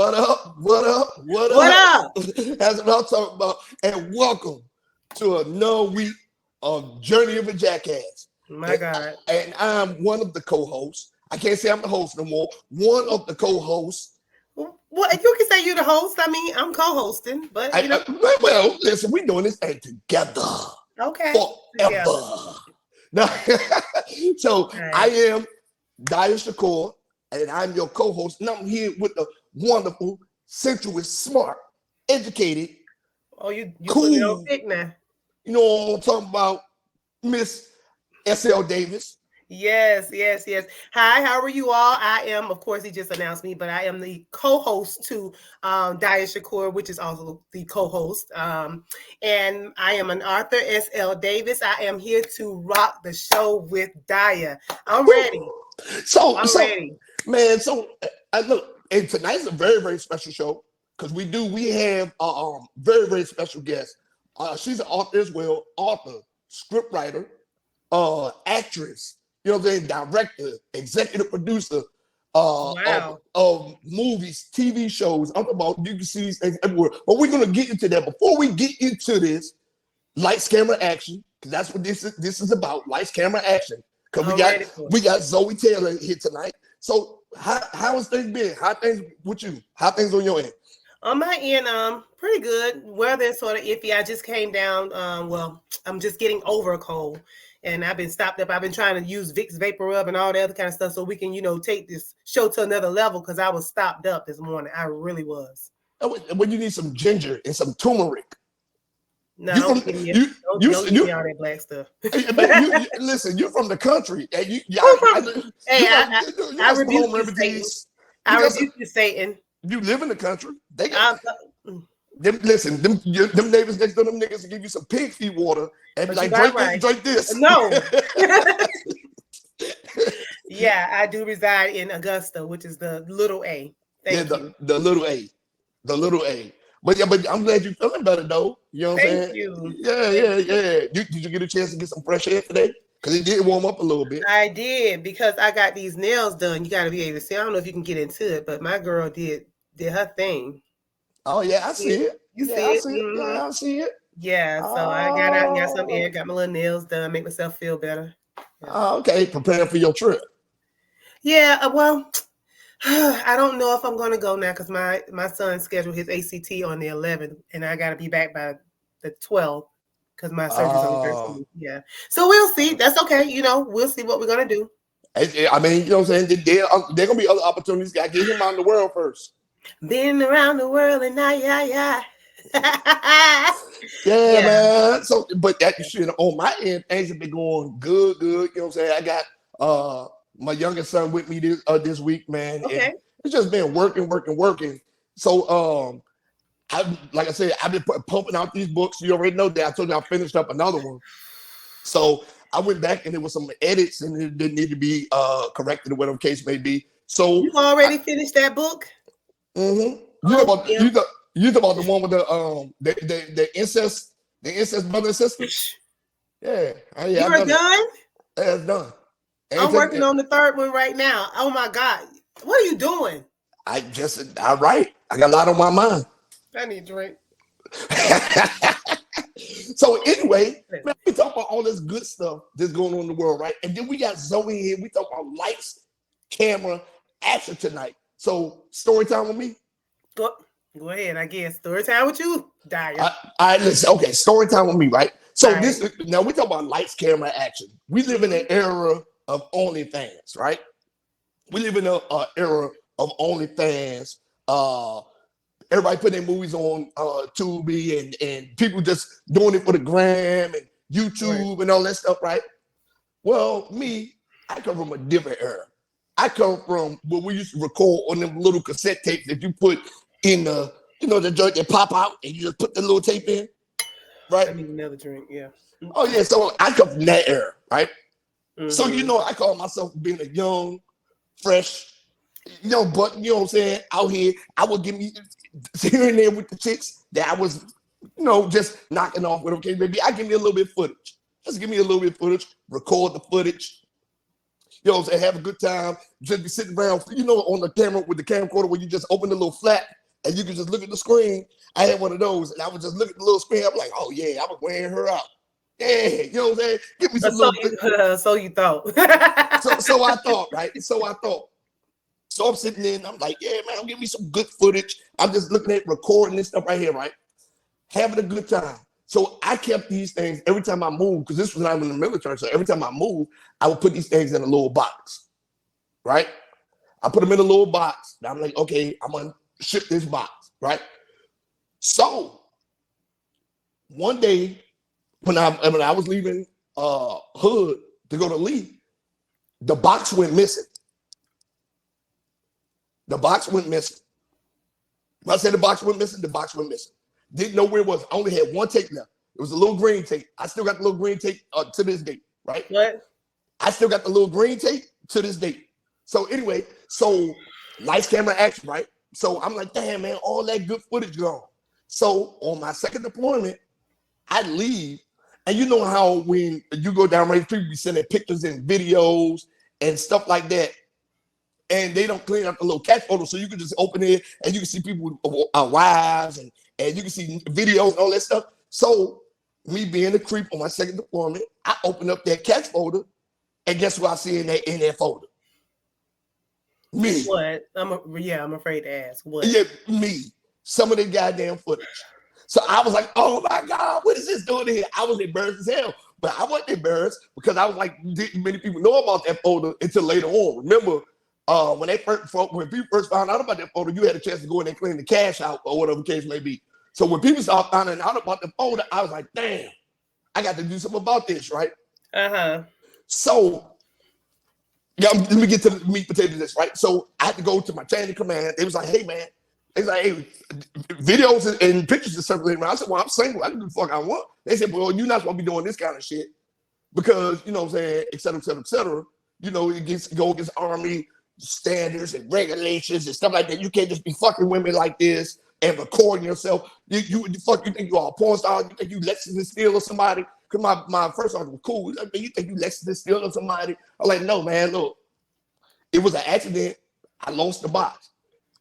What up? What up? What up? What up? That's what I'm talking about. And welcome to another week of Journey of a Jackass. My God. And I'm one of the co-hosts. I can't say I'm the host no more. One of the co-hosts. Well, you can say you're the host. I mean, I'm co-hosting, but well, listen, we're doing this thing together. Okay. Forever. Now, so right. I am Dyer Shakur, and I'm your co-host, and I'm here with the wonderful, sensuous, smart, educated, you cool. Put me on thick now. You know what I'm talking about, Miss S.L. Davis. Yes. Hi, how are you all? I am, of course, he just announced me, but I am the co-host to Dyer Shakur, which is also the co-host. And I am an author, S.L. Davis. I am here to rock the show with Dyer. I'm ready. I'm ready. Man, look, and tonight's a very, very special show because we have a very, very special guest. She's an author as well, scriptwriter, actress, you know what I'm saying, director, executive producer of movies, TV shows. I'm talking about, you can see these things everywhere. But we're going to get into that. Before we get into this, lights, camera, action, because that's what this is about, lights, camera, action. Because we got Zoey Taylor here tonight. So how has things been? How things with you? How things on your end? On my end, pretty good. Weather is sort of iffy. I just came down. I'm just getting over a cold, and I've been stopped up. I've been trying to use Vicks Vapor Rub and all the other kind of stuff so we can, take this show to another level. Because I was stopped up this morning. I really was. When you need some ginger and some turmeric. No, don't give me all that black stuff. Listen, you're from the country. And I rebuke you, Satan. I rebuke you, Satan. You live in the country. They got them neighbors next door, them niggas will give you some pig feet water and be like, drink this. No. Yeah, I do reside in Augusta, which is the little A. Thank you. The little A. The little A. But I'm glad you're feeling better though. You know what I'm saying? Thank you. Yeah. Did you get a chance to get some fresh air today? Because it did warm up a little bit. I did, because I got these nails done. You got to be able to see. I don't know if you can get into it, but my girl did her thing. Oh yeah, I see it. You see it? Mm-hmm. Yeah, I see it. Yeah, so I got out and got some air, got my little nails done, make myself feel better. Yeah. Okay, preparing for your trip. Yeah, well, I don't know if I'm going to go now because my son scheduled his ACT on the 11th, and I got to be back by the 12th because my surgery's on the 13th. Yeah, so we'll see. That's okay. We'll see what we're going to do. I mean, you know what I'm saying? There are going to be other opportunities. Got to get him out in the world first. Been around the world and yeah. Yeah, man. So, but that shit on my end, things have been going good. You know what I'm saying? I got my youngest son with me this week, man. Okay. And it's just been working. So, like I said, I've been pumping out these books. You already know that. I told you I finished up another one. So I went back and there was some edits and it didn't need to be corrected or whatever case may be. So you already finished that book? Mm-hmm. You talk about the one with the incest brother and sister? Yeah. You are done? Yeah, it's done. I'm working on the third one right now. Oh my God. What are you doing? I write. I got a lot on my mind. I need a drink. So anyway, man, we talk about all this good stuff that's going on in the world, right? And then we got Zoey here. We talk about lights, camera, action tonight. So story time with me? Go ahead, I guess. Story time with you, Dyer. Listen, okay, story time with me, right? So now we talk about lights, camera, action. We live in an era of OnlyFans, right? We live in an era of OnlyFans. Everybody putting their movies on Tubi and people just doing it for the gram and YouTube and all that stuff, right? Well, I come from a different era. I come from what we used to record on them little cassette tapes that you put in the joint that pop out and you just put the little tape in, right? I need another drink, yeah. Oh yeah, so I come from that era, right? Mm-hmm. So I call myself being a young, fresh, but you know what I'm saying, out here, I would give me here and there with the chicks that I was, just knocking off with. Okay, baby, I give me a little bit of footage. Just give me a little bit of footage, record the footage, You know what I'm saying? Have a good time. Just be sitting around, you know, on the camera with the camcorder where you just open the little flap and you can just look at the screen. I had one of those, and I would just look at the little screen. I'm like, oh yeah, I was wearing her out. Yeah, you know what I'm saying? Give me some So you thought. so I thought, right? So I thought. So I'm sitting there and I'm like, yeah, man, give me some good footage. I'm just looking at recording this stuff right here, right? Having a good time. So I kept these things every time I moved, because this was when I was in the military. So every time I moved, I would put these things in a little box, right? I put them in a little box. And I'm like, okay, I'm going to ship this box, right? So one day when I was leaving Hood to go to Lee, the box went missing. The box went missing. When I said the box went missing, the box went missing. Didn't know where it was. I only had one tape left. It was a little green tape. I still got the little green tape to this day, right? What? I still got the little green tape to this day. So anyway, so lights, camera, action, right? So I'm like, damn, man, all that good footage gone. So on my second deployment, I leave. And you know how when you go down right, people be sending pictures and videos and stuff like that. And they don't clean up the little catch photo, so you can just open it and you can see people with wives and you can see videos and all that stuff. So me being a creep on my second deployment, I opened up that catch folder, and guess what I see in that folder? Me. What? I'm afraid to ask. What? Yeah, me. Some of the goddamn footage. So I was like, oh my God, what is this doing here? I was embarrassed as hell, but I wasn't embarrassed because I was like, didn't many people know about that folder until later on. Remember, when people first found out about that folder, you had a chance to go in and clean the cash out or whatever the case may be. So when people started finding out about the folder, I was like, damn, I got to do something about this, right? So, yeah, let me get to the meat potatoes of this, right? So I had to go to my chain of command. They was like, hey, man. They was like, hey, videos and pictures are circulating around. I said, well, I'm single. I can do the fuck I want. They said, well, you're not supposed to be doing this kind of shit because, you know what I'm saying, et cetera, et cetera, et cetera. You know, it go against Army standards and regulations and stuff like that. You can't just be fucking women like this and recording yourself. You think you are a porn star? You think you Lexington Steele or somebody? Because my first article was cool. Like, you think you Lexington Steele or somebody? I'm like, no, man, look. It was an accident. I lost the box.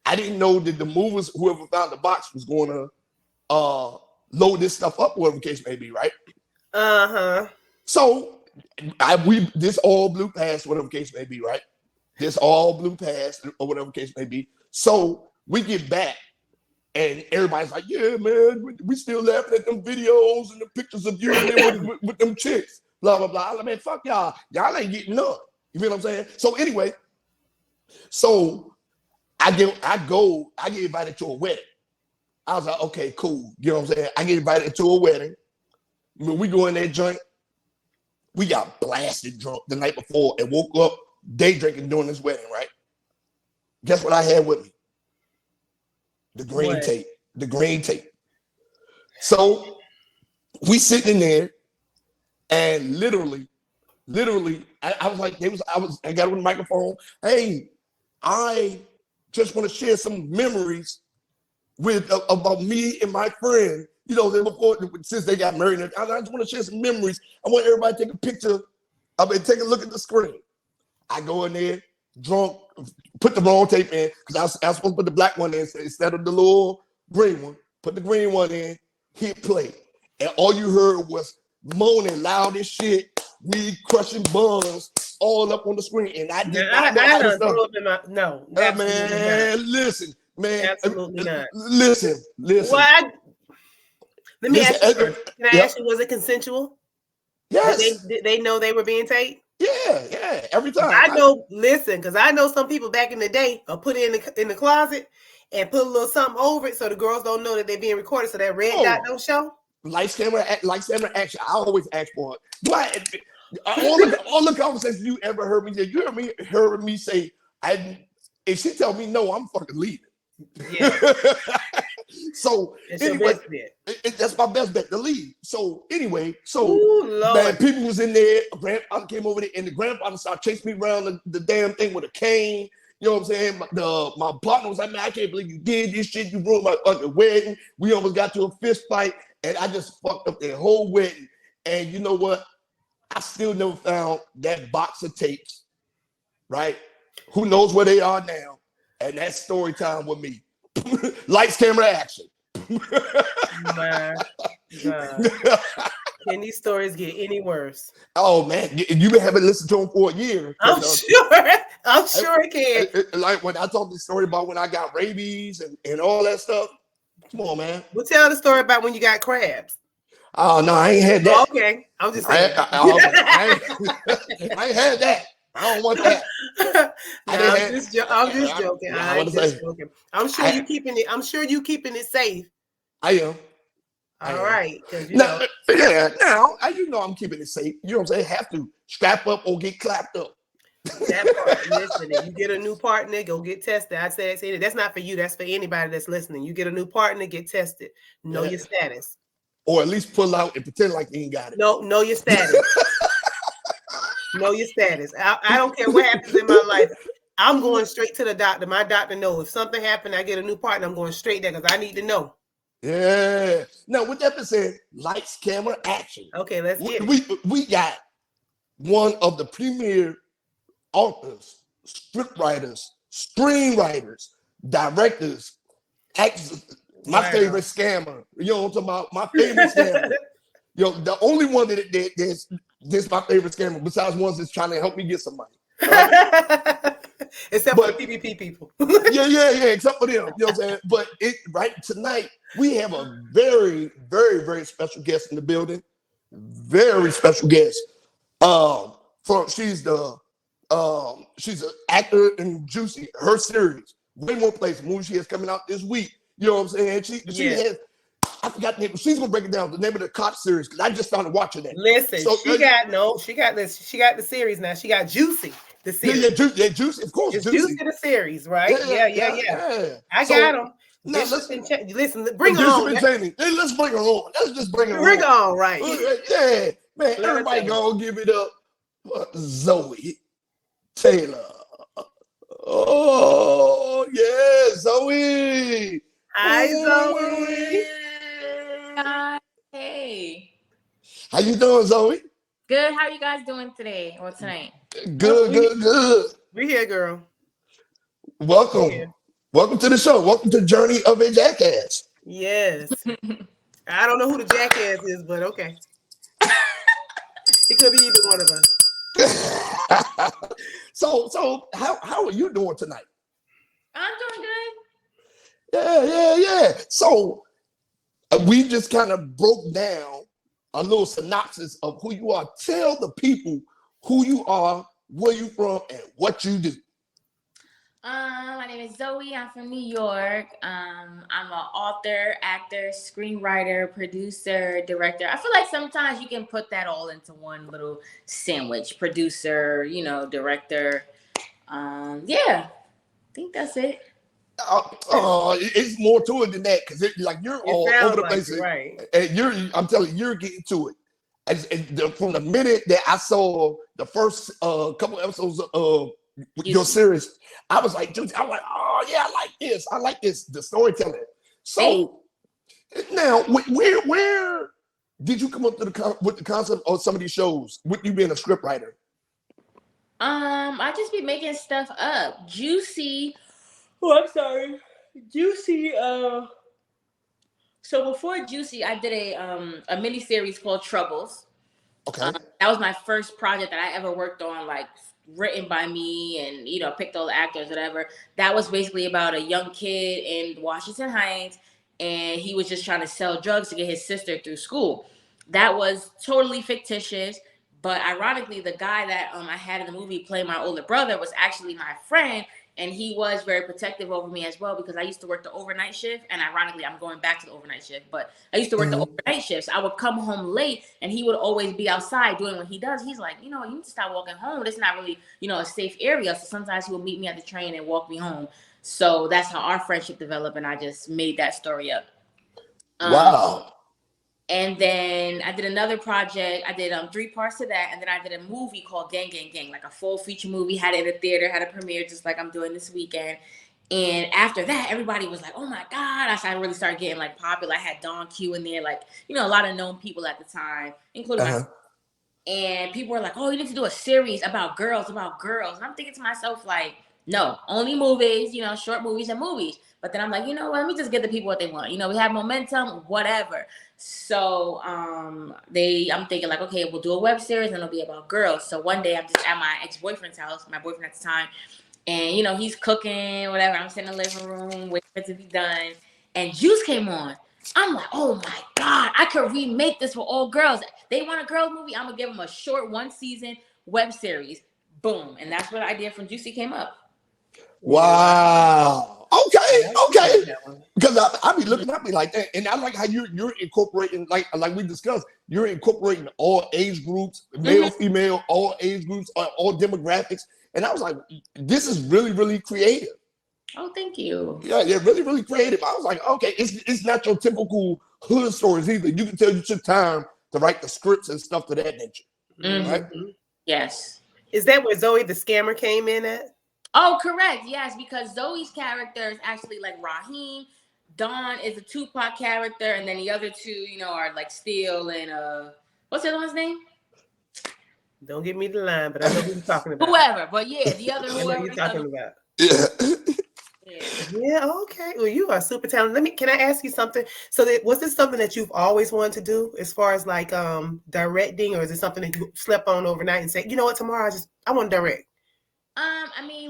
I didn't know that the movers, whoever found the box, was going to load this stuff up, whatever the case may be, right? So this all blew past, whatever the case may be, right? This all blew past, or whatever the case may be. So we get back, and everybody's like, yeah, man, we still laughing at them videos and the pictures of you with them chicks, blah, blah, blah. I'm like, man, fuck y'all. Y'all ain't getting none. You feel what I'm saying? So anyway, I get invited to a wedding. I was like, okay, cool. You know what I'm saying? I get invited to a wedding. When we go in that joint, we got blasted drunk the night before and woke up day drinking during this wedding, right? Guess what I had with me? The green tape. The green tape. So we sitting in there, and literally, I was like, I got on the microphone. Hey, I just want to share some memories about me and my friend. You know, since they got married, I just want to share some memories. I want everybody to take a picture. Take a look at the screen. I go in there, drunk, put the wrong tape in because I was supposed to put the black one in instead of the little green one. Put the green one in, hit play, and all you heard was moaning loud as shit, me crushing buns all up on the screen, and I did not know how to stop. No, man, listen, man, absolutely not. Listen. What? Let me ask you first. Can I ask you, was it consensual? Yes. Did they know they were being taped? Yeah, every time. Because I know some people back in the day will put it in the closet and put a little something over it so the girls don't know that they're being recorded, so that red dot don't show. Lights, camera, action. I always ask for it. But all the conversations you ever heard me say, you heard me say, if she tell me no, I'm fucking leaving. Yeah. So anyway, that's my best bet to leave. So anyway, man, people was in there. Grandfather came over there, and the grandfather started chasing me around the damn thing with a cane. You know what I'm saying? My partner was like, man, I can't believe you did this shit. You ruined my fucking wedding. We almost got to a fist fight, and I just fucked up the whole wedding. And you know what? I still never found that box of tapes right? Who knows where they are now? And that's story time with me. Lights, camera, action. My God. Can these stories get any worse? Oh man, you haven't listened to them for a year. I'm sure. I'm sure it can. Like when I told the story about when I got rabies and all that stuff. Come on, man. We'll tell the story about when you got crabs. Oh no, I ain't had that. Oh, okay, I'm just saying. I ain't had that. I don't want that. I'm just joking. I'm just joking. I'm sure you keeping it. I'm sure you keeping it safe. I am. All right, because now, you know I'm keeping it safe. You know what I'm saying? Have to strap up or get clapped up. That part. Listen, if you get a new partner, go get tested. I say that's not for you. That's for anybody that's listening. You get a new partner, get tested. Know your status. Or at least pull out and pretend like you ain't got it. Know your status. Know your status. I don't care what happens in my life. I'm going straight to the doctor. My doctor knows if something happened, I get a new partner. I'm going straight there because I need to know. Yeah. Now, with that being said, lights, camera, action. Okay, let's get it. We got one of the premier authors, script writers, screenwriters, directors, actors. My favorite scammer. You know what I'm talking about? My favorite scammer. Yo, the only one that's my favorite scammer, besides ones that's trying to help me get some money. Right? Except for the PPP people. yeah, except for them. You know what I'm saying? But tonight, we have a very, very, very special guest in the building. Very special guest. She's an actor in Juicy, her series, Waymore Place, movie she has coming out this week. You know what I'm saying? She has, I forgot the name. She's gonna break it down. The name of the cop series because I just started watching that. Listen, she got the series now. She got Juicy, the series. Yeah, Juicy, of course. It's Juicy the series, right? Yeah. I got them. Now listen, bring her on. Let's bring her on. Let's just bring her on. Bring her on, right? Yeah, man. Everybody gonna give it up for Zoey Taylor. Oh yeah, Zoey. Hi, Zoey. Hi. Hey. How you doing, Zoey? Good. How are you guys doing today or tonight? Good. We here, girl. Welcome. Welcome to the show. Welcome to Journey of a Jackass. Yes. I don't know who the jackass is, but okay. It could be either one of us. So how are you doing tonight? I'm doing good. Yeah. So we just kind of broke down a little synopsis of who you are. Tell the people who you are, where you from, and what you do. My name is Zoey. I'm from New York. I'm an author, actor, screenwriter, producer, director. I feel like sometimes you can put that all into one little sandwich. Producer, director. I think that's it. It's more to it than that because you're all over the place, right? And I'm telling you, you're getting to it. And from the minute that I saw the first couple episodes of your series, I was like, dude, oh yeah, I like this, the storytelling. So now, where did you come up to with the concept of some of these shows with you being a scriptwriter? I just be making stuff up. Juicy. Oh, I'm sorry. Juicy. So before Juicy, I did a mini series called Troubles. Okay. That was my first project that I ever worked on, written by me and picked all the actors, whatever. That was basically about a young kid in Washington Heights, and he was just trying to sell drugs to get his sister through school. That was totally fictitious, but ironically, the guy that I had in the movie play my older brother was actually my friend. And he was very protective over me as well because I used to work the overnight shift. And ironically, I'm going back to the overnight shift. But I used to work the overnight shifts. I would come home late and he would always be outside doing what he does. He's like, you need to stop walking home. It's not really, a safe area. So sometimes he would meet me at the train and walk me home. So that's how our friendship developed. And I just made that story up. Wow. And then I did another project. I did 3 parts to that. And then I did a movie called Gang, Gang, Gang, like a full feature movie. Had it in a theater, had a premiere just like I'm doing this weekend. And after that, everybody was like, oh my God. I really started getting popular. I had Don Q in there, a lot of known people at the time, including myself. And people were like, "Oh, you need to do a series about girls." And I'm thinking to myself, like, no, only movies, short movies and movies. But then I'm like, you know what? Let me just give the people what they want. We have momentum, whatever. So I'm thinking like, okay, we'll do a web series and it'll be about girls. So one day I'm just at my ex-boyfriend's house, my boyfriend at the time, and he's cooking, whatever. I'm sitting in the living room waiting for it to be done, and Juice came on. I'm like, oh my God, I could remake this for all girls. They want a girls movie. I'm gonna give them a short 1-season web series. Boom, and that's what the idea from Juicy came up. Wow. Okay. Because I be looking at me like that, and I like how you're incorporating, like we discussed, you're incorporating all age groups, male, female, all age groups, all demographics, and I was like, this is really, really creative. Oh, thank you. Yeah, really, really creative. I was like, okay, it's not your typical hood stories either. You can tell you took time to write the scripts and stuff to that nature, right? Yes. Is that where Zoey the scammer came in at? Oh, correct. Yes, because Zoe's character is actually like Raheem. Dawn is a Tupac character, and then the other two, are like Steel and what's the other one's name? Don't give me the line, but I know who you're talking about. Whoever, but yeah, the other whoever you're talking about. Yeah. Yeah. Okay. Well, you are super talented. Can I ask you something? So, was this something that you've always wanted to do, as far as like directing, or is it something that you slept on overnight and said, you know what, tomorrow I want to direct?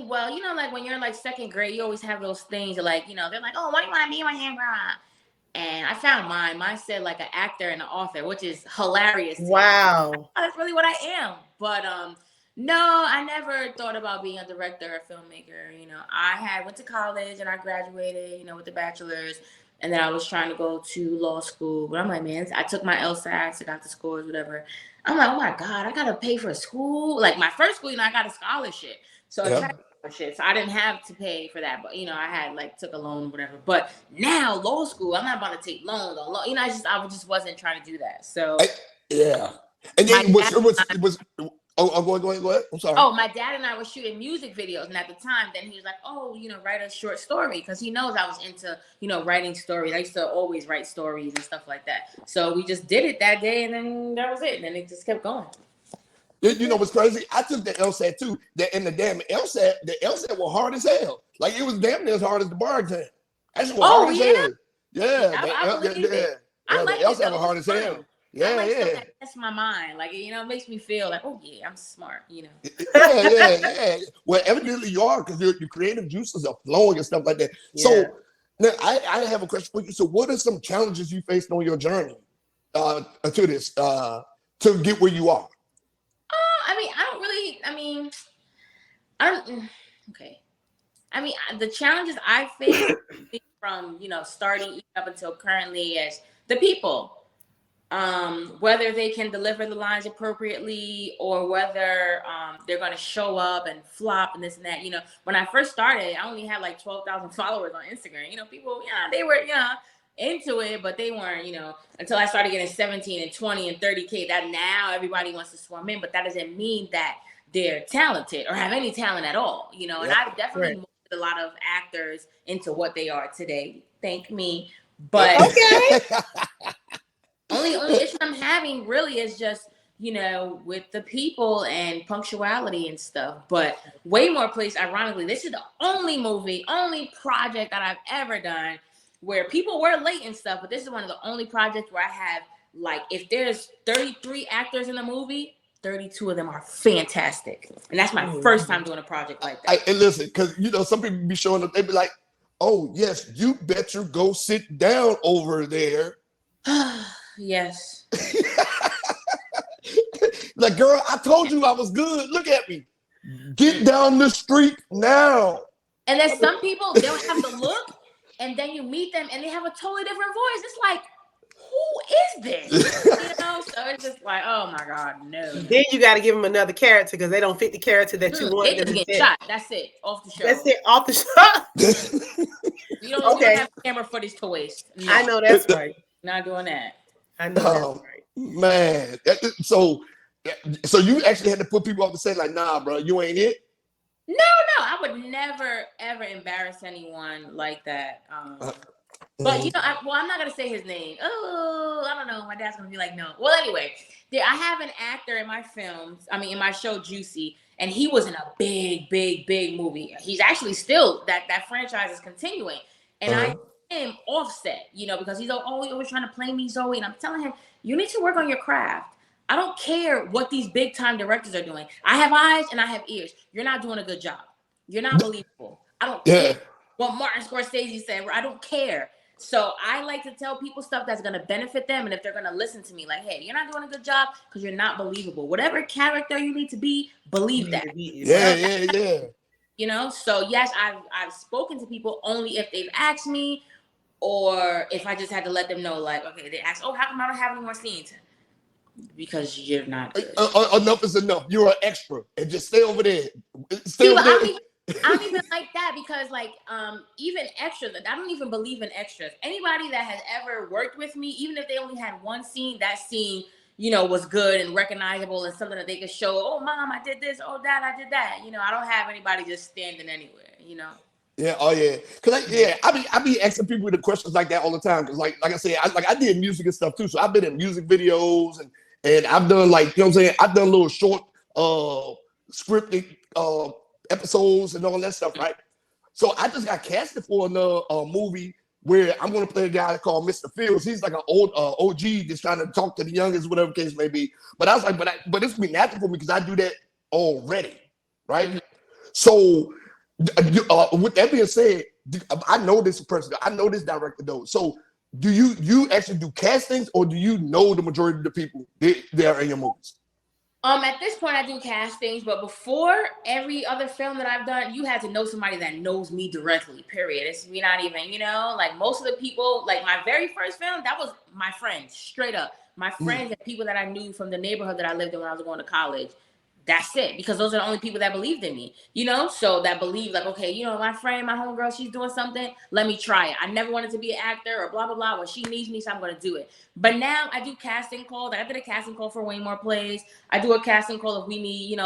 Well, like when you're in like second grade, you always have those things like, they're like, oh, what do you want to be when you're grown up? And I found mine. Mine said like an actor and an author, which is hilarious. Wow. That's really what I am. But no, I never thought about being a director or filmmaker. I went to college and I graduated, with the bachelor's, and then I was trying to go to law school. But I'm like, man, I took my LSATs, I got the scores, whatever. I'm like, oh my God, I gotta pay for school. Like my first school, I got a scholarship. So I didn't have to pay for that, but I had like took a loan, whatever. But now law school, I'm not about to take loans on loan. I just wasn't trying to do that. So and then it was. Go ahead. I'm sorry. Oh, my dad and I were shooting music videos, and at the time, then he was like, "Oh, write a short story," because he knows I was into, writing stories. I used to always write stories and stuff like that. So we just did it that day, and then that was it. And then it just kept going. You know what's crazy? I took the LSAT too. And the damn LSAT was hard as hell. Like it was damn near as hard as the bar exam. That shit was hard as hell. Yeah. The LSAT was hard as hell. Yeah. That's my mind. Like, it makes me feel like, oh yeah, I'm smart, Yeah. Well, evidently you are, because your creative juices are flowing and stuff like that. Yeah. So now I have a question for you. So what are some challenges you faced on your journey to this, to get where you are? The challenges I faced from, starting up until currently is the people. Whether they can deliver the lines appropriately or whether they're going to show up and flop and this and that. When I first started, I only had like 12,000 followers on Instagram. People, they were, into it, but they weren't, until I started getting 17 and 20 and 30K, that now everybody wants to swarm in, but that doesn't mean that they're talented or have any talent at all, and I've definitely molded a lot of actors into what they are today. Thank me. But okay. Only issue I'm having really is just, with the people and punctuality and stuff. But Waymore Place, ironically, this is the only project that I've ever done where people were late and stuff, but this is one of the only projects where I have, like, if there's 33 actors in the movie, 32 of them are fantastic. And that's my first time doing a project like that. And listen, because, some people be showing up, they be like, oh, yes, you better go sit down over there. Yes. Like, girl, I told you I was good. Look at me. Get down the street now. And there's some people, they don't have the look, and then you meet them and they have a totally different voice. It's like, who is this? So it's just like, oh my God, no. Then you got to give them another character because they don't fit the character that you want. They just get shot. That's it. Off the show. That's it. Off the show. We don't have camera footage to waste. No. I know that's right. Not doing that. I know that's right. Man. So you actually had to put people up to say, like, nah, bro, you ain't it? No. I would never, ever embarrass anyone like that. But I'm not gonna say his name. Oh, I don't know. My dad's gonna be like, no. Well, anyway, I have an actor in my films. I mean, in my show Juicy, and he was in a big, big, big movie. He's actually still that franchise is continuing, and I am Offset, because he's always trying to play me, Zoe, and I'm telling him, you need to work on your craft. I don't care what these big time directors are doing. I have eyes and I have ears. You're not doing a good job. You're not believable. I don't care what Martin Scorsese said. I don't care. So I like to tell people stuff that's going to benefit them. And if they're going to listen to me, like, hey, you're not doing a good job because you're not believable. Whatever character you need to be, believe that. Yeah. So yes, I've spoken to people only if they've asked me, or if I just had to let them know, like, okay, they ask, oh, how come I don't have any more scenes? Because you're not good. Enough is enough. You're an extra. And just stay over there. I don't even like that, because even extras, I don't even believe in extras. Anybody that has ever worked with me, even if they only had one scene, that scene, was good and recognizable and something that they could show. Oh, mom, I did this. Oh, dad, I did that. I don't have anybody just standing anywhere. Yeah. Oh yeah. Cause I be asking people the questions like that all the time. Cause like I said, I did music and stuff too. So I've been in music videos and I've done I've done little short scripted episodes and all that stuff, right? So I just got casted for another movie where I'm going to play a guy called Mr. Fields. He's like an old OG just trying to talk to the youngest, whatever case may be. But I was like, but it's be natural for me because I do that already, right? Mm-hmm. So with that being said, I know this person. I know this director though. So do you actually do castings, or do you know the majority of the people that are in your movies? At this point, I do castings, but before every other film that I've done, you had to know somebody that knows me directly, period. We're not even, like most of the people, like my very first film, that was my friends, straight up. My friends and people that I knew from the neighborhood that I lived in when I was going to college. That's it, because those are the only people that believed in me, so that believed like, okay, my friend, my homegirl, she's doing something, let me try it. I never wanted to be an actor or blah, blah, blah. Well, she needs me, so I'm going to do it. But now I do casting calls. Like I did a casting call for Waymore Place. I do a casting call if we need,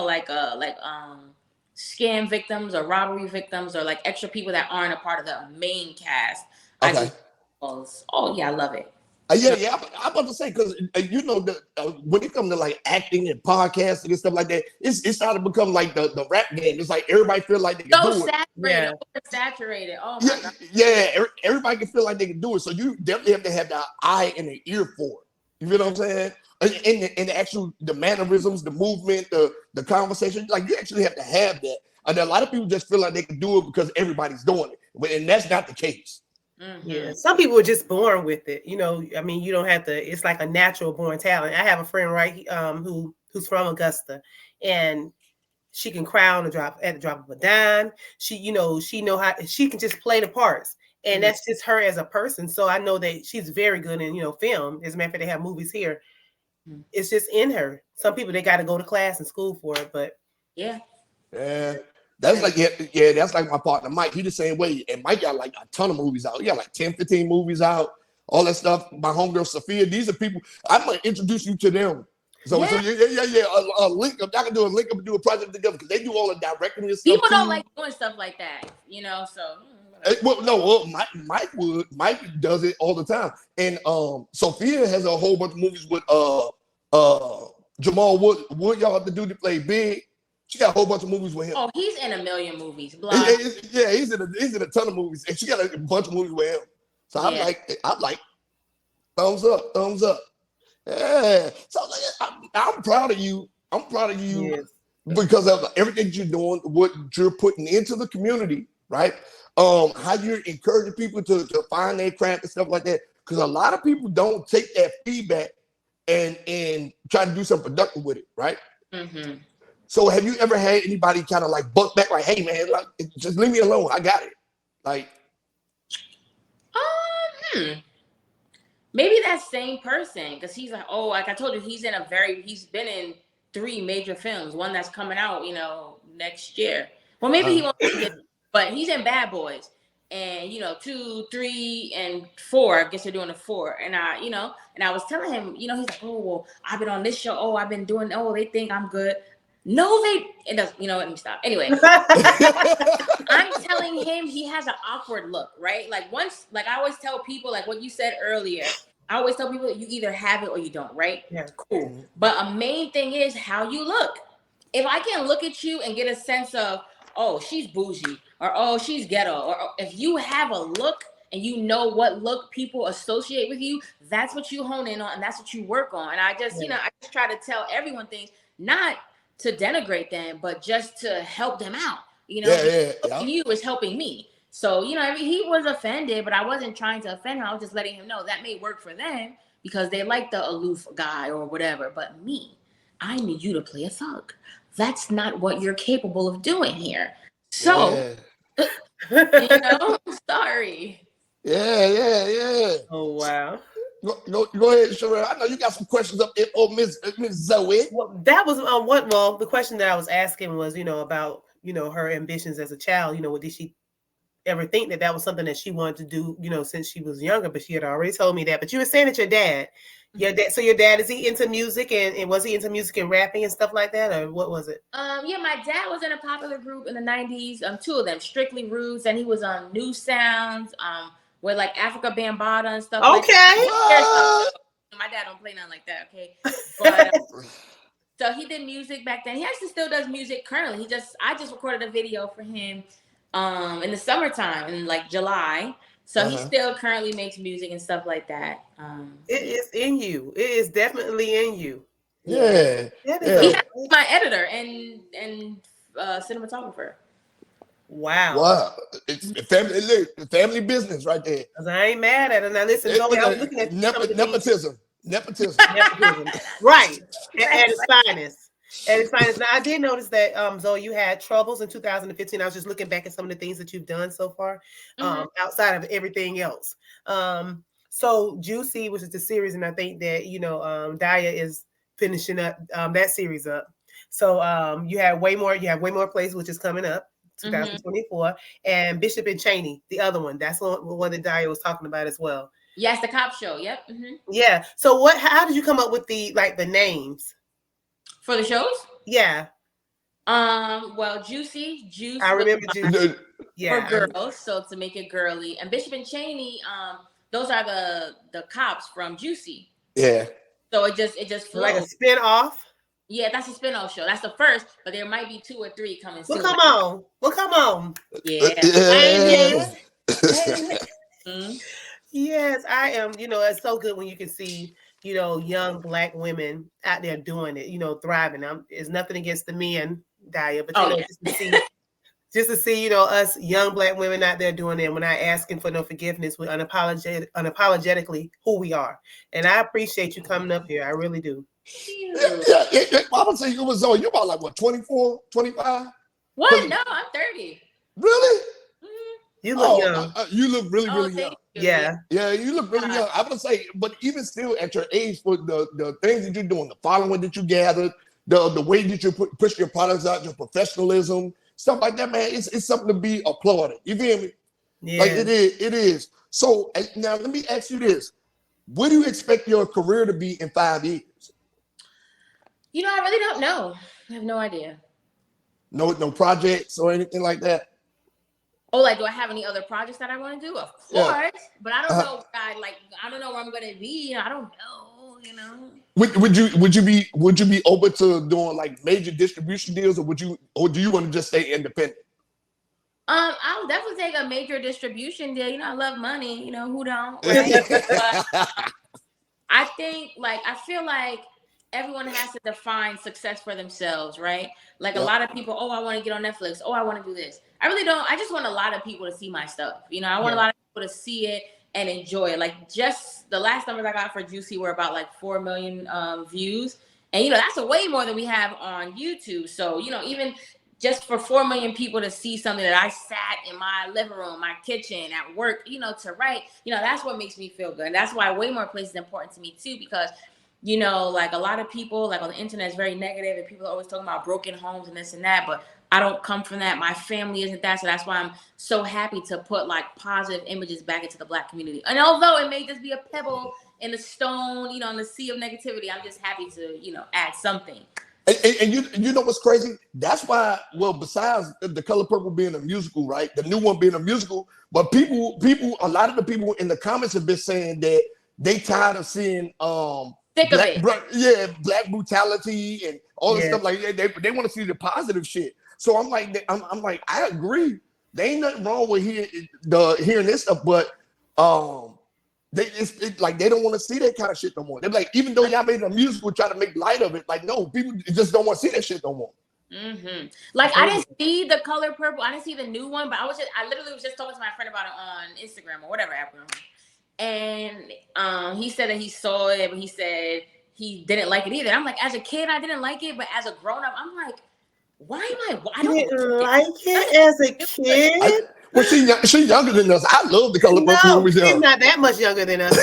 scam victims or robbery victims or like extra people that aren't a part of the main cast. Okay. I do calls. Oh, yeah, I love it. Yeah. I'm about to say, because when it comes to like acting and podcasting and stuff like that, it's starting to become like the rap game. It's like everybody feel like they can do it. Saturated. Oh my God. Yeah. Everybody can feel like they can do it. So you definitely have to have the eye and the ear for it. You know what I'm saying? And the mannerisms, the movement, the conversation, like you actually have to have that. And a lot of people just feel like they can do it because everybody's doing it, and that's not the case. Mm-hmm. Yeah, some people are just born with it. You don't have to. It's like a natural born talent. I have a friend, right, who's from Augusta, and she can cry on at the drop of a dime. She know how she can just play the parts, and that's just her as a person. So I know that she's very good in film. As a matter of fact, they have movies here. It's just in her. Some people, they got to go to class and school for it, but yeah. That's like, that's like my partner, Mike. He the same way. And Mike got like a ton of movies out. He got like 10, 15 movies out, all that stuff. My homegirl, Sophia, these are people, I'm going to introduce you to them. So a link up. I can do a link up and do a project together because they do all the directing and stuff. People don't like doing stuff like that, so. Mike does it all the time. And Sophia has a whole bunch of movies with Jamal Wood, y'all have to do to play Big. She got a whole bunch of movies with him. Oh, he's in a million movies. Yeah, he's in a ton of movies, and she got a bunch of movies with him. So I'm like, thumbs up. Yeah. So I'm proud of you. Because of everything you're doing, what you're putting into the community, right? How you're encouraging people to find their craft and stuff like that. Because a lot of people don't take that feedback and try to do something productive with it, right? Mm-hmm. So have you ever had anybody kind of like buck back, like, hey man, like just leave me alone, I got it. Like maybe that same person, because he's like, oh, like I told you, he's been in 3 major films, one that's coming out, next year. Well, maybe he won't get it, but he's in Bad Boys. And 2, 3, and 4. I guess they're doing a 4. And I was telling him, he's like, oh well, I've been on this show. Oh, I've been doing. Oh, they think I'm good. No, it does. You know what? Let me stop. Anyway, I'm telling him he has an awkward look, right? Like I always tell people, like what you said earlier, I always tell people that you either have it or you don't, right? Yeah. Cool. But a main thing is how you look. If I can look at you and get a sense of, oh, she's bougie, or oh, she's ghetto, or if you have a look and you know what look people associate with you, that's what you hone in on and that's what you work on. And I just, I just try to tell everyone things, not to denigrate them, but just to help them out. Helping you is helping me. So, he was offended, but I wasn't trying to offend him. I was just letting him know that may work for them because they like the aloof guy or whatever. But me, I need you to play a thug. That's not what you're capable of doing here. So, sorry. Yeah. Oh, wow. Go ahead, Sherelle. I know you got some questions up there. Oh, Miss Zoey. Well, that was the question that I was asking was, about, her ambitions as a child. Did she ever think that was something that she wanted to do, since she was younger? But she had already told me that. But you were saying that your dad, so your dad, is he into music and was he into music and rapping and stuff like that, or what was it? My dad was in a popular group in the 90s. Two of them, Strictly Roots, and he was on New Sounds, with like Africa Bambaataa and stuff. Okay. My dad don't play nothing like that. Okay, but so he did music back then. He actually still does music currently. I just recorded a video for him in the summertime in like July. So he still currently makes music and stuff like that. It is in you. It is definitely in you. Yeah. He's my editor and cinematographer. Wow. It's family business right there. Cause I ain't mad at it. Now listen, Zoey, I was looking at nepotism. Right. At its finest. At its finest. Now I did notice that Zoey, you had troubles in 2015. I was just looking back at some of the things that you've done so far, outside of everything else. So Juicy, which is the series, and I think that Daya is finishing up that series up. So you have Waymore Place, which is coming up 2024, and Bishop and Cheney, the other one. That's one that Daya was talking about as well. Yes, the cop show. Yep. Yeah. So how did you come up with the names for the shows? Yeah. Well, Juice. I remember Juice. Yeah. For girls, so to make it girly, and Bishop and Cheney. Those are the cops from Juicy. Yeah. So it just flows. Like a spin-off. Yeah, that's a spin-off show. That's the first, but there might be 2 or 3 coming soon. Well, come on. Yeah. Yes, I am. It's so good when you can see, young Black women out there doing it, thriving. It's nothing against the men, Daya, but just to see, us young Black women out there doing it. We're not asking for no forgiveness. We're unapologetically who we are. And I appreciate you coming up here. I really do. Yeah. I would say you was Zoey. You about like what, 24, 25? What? No, I'm 30. Really? You look young. You look really young. Yeah. Yeah, you look really young. I would say, but even still at your age, for the things that you're doing, the following that you gathered, the way that you push your products out, your professionalism, stuff like that, man, it's something to be applauded. You feel me? Yeah. Like it is. So now let me ask you this. What do you expect your career to be in 5 years? I really don't know. I have no idea. No projects or anything like that? Oh, like, do I have any other projects that I want to do? Of course, but I don't know. I don't know where I'm going to be. I don't know. Would you be open to doing like major distribution deals, or do you want to just stay independent? I'll definitely take a major distribution deal. I love money. Who don't? Right? But I think, I feel like everyone has to define success for themselves, right? Like a lot of people, I want to get on Netflix. I want to do this. I really don't. I just want a lot of people to see my stuff. I want a lot of people to see it and enjoy it. Like, just the last numbers I got for Juicy were about like 4 million views. And, that's way more than we have on YouTube. So, even just for 4 million people to see something that I sat in my living room, my kitchen, at work, to write, that's what makes me feel good. And that's why Waymore Place is important to me too, because like a lot of people, like on the internet, is very negative, and people are always talking about broken homes and this and that, but I don't come from that. My family isn't that. So that's why I'm so happy to put like positive images back into the Black community. And although it may just be a pebble in the stone, in the sea of negativity, I'm just happy to, add something And you know what's crazy? That's why. Well, besides The Color Purple being a musical, right? The new one being a musical, but people, a lot of the people in the comments have been saying that they tired of seeing Sick of it. black brutality and all this stuff like that. They want to see the positive shit. So I'm like, I agree. There ain't nothing wrong with hearing this stuff, but it's like they don't want to see that kind of shit no more. They're like, even though y'all made a musical, try to make light of it. Like, no, people just don't want to see that shit no more. Mm-hmm. Like, I didn't see The Color Purple. I didn't see the new one, but I literally was just talking to my friend about it on Instagram or whatever app. And he said that he saw it, but he said he didn't like it either. I'm like, as a kid, I didn't like it, but as a grown up, I'm like, I didn't like it as a kid. Well, she's younger than us. I love The Color Purple. No, she's not that much younger than us.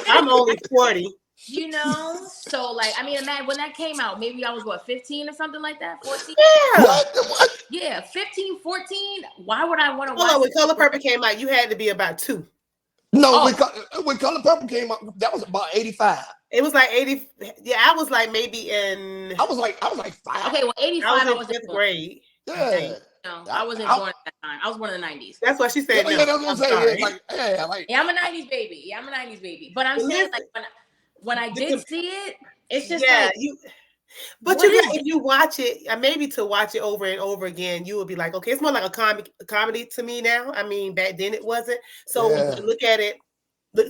I'm only 40. You know, so like, I mean, imagine when that came out, maybe I was 15 or something like that, 14. Yeah. What? Yeah, 15, 14. Why would I want to watch? Well, when Color Purple came out, you had to be about 2. No, when Color Purple came out, that was about 85. It was like 80. Yeah, I was like maybe in. I was like 5. Okay, well, 85. I was in 5th grade. Yeah. No, I wasn't born at that time. I was born in the 90s. That's what she said. Yeah, that's what I'm saying. Yeah, I'm a 90s baby. But I'm saying, like, when I did see it, it's just like if you watch it, maybe to watch it over and over again, you would be like, okay, it's more like a comedy to me now. I mean, back then it wasn't. So to look at it,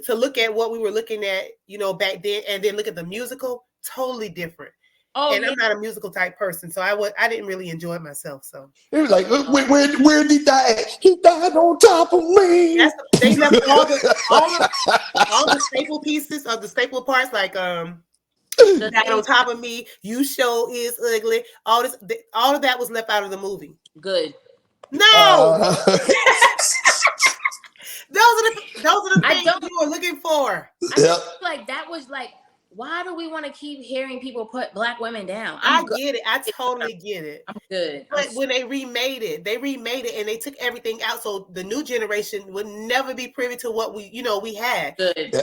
to look at what we were looking at, you know, back then, and then look at the musical, totally different. Oh, and I'm not a musical type person, so I didn't really enjoy it myself. So it was like, where did he die? He died on top of me. They left all the staple pieces of the staple parts, like that on top of me. You show is ugly. All of that was left out of the movie. Good. No. Those are the things you were looking for. I feel like that was like, why do we want to keep hearing people put black women down? I get it. I totally get it. I'm good. But when they remade it and they took everything out. So the new generation would never be privy to what we had. Good.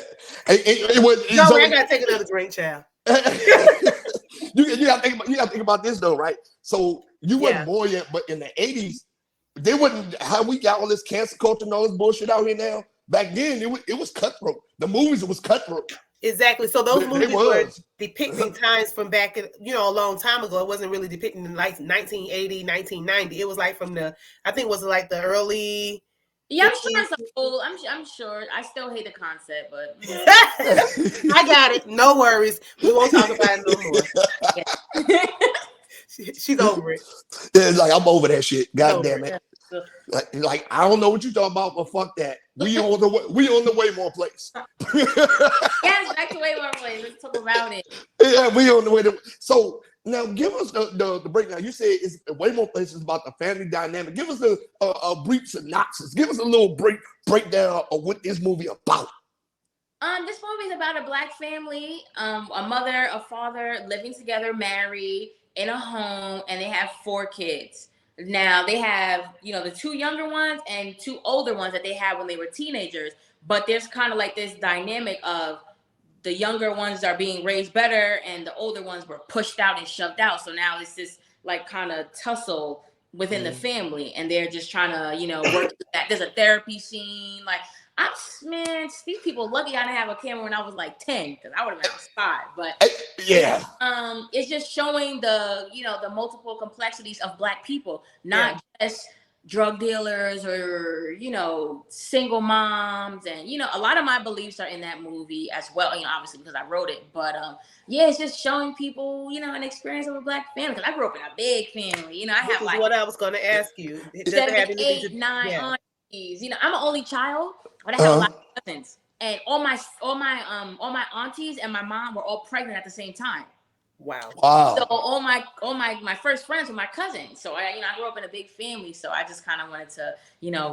I gotta take another drink, child. you gotta think about this though, right? So you wasn't born yet, but in the 80s, they wouldn't how we got all this cancel culture and all this bullshit out here now. Back then, it was cutthroat. The movies was cutthroat. Exactly. So those movies were depicting times from back, a long time ago. It wasn't really depicting like 1980, 1990. It was like from the early. Yeah, I'm sure it's old. I'm sure. I still hate the concept, but I got it. No worries. We won't talk about it no more. She's over it. Yeah, like I'm over that shit. God damn it. Like I don't know what you're talking about, but fuck that. We on the Waymore Place. Yes, back to Waymore Place. Let's talk about it. Yeah, we on the way to. So now, give us the breakdown. You said Waymore Place is about the family dynamic. Give us a brief synopsis. Give us a little breakdown of what this movie about. This movie is about a black family, a mother, a father living together, married in a home, and they have 4 kids. Now they have, the 2 younger ones and 2 older ones that they had when they were teenagers. But there's kind of like this dynamic of the younger ones are being raised better and the older ones were pushed out and shoved out. So now it's this like kind of tussle within the family, and they're just trying to, work through that. There's a therapy scene. Like, these people lucky I didn't have a camera when I was like 10, because I would have been outside. But it's just showing the multiple complexities of black people, not just drug dealers or single moms, and a lot of my beliefs are in that movie as well. Obviously because I wrote it, but it's just showing people an experience of a black family. Because I grew up in a big family. I have like what I was going to ask you. 7, 8, 9 aunties. I'm an only child. But I have a lot of cousins, and all my aunties and my mom were all pregnant at the same time. Wow. So all my first friends were my cousins. So I grew up in a big family. So I just kind of wanted to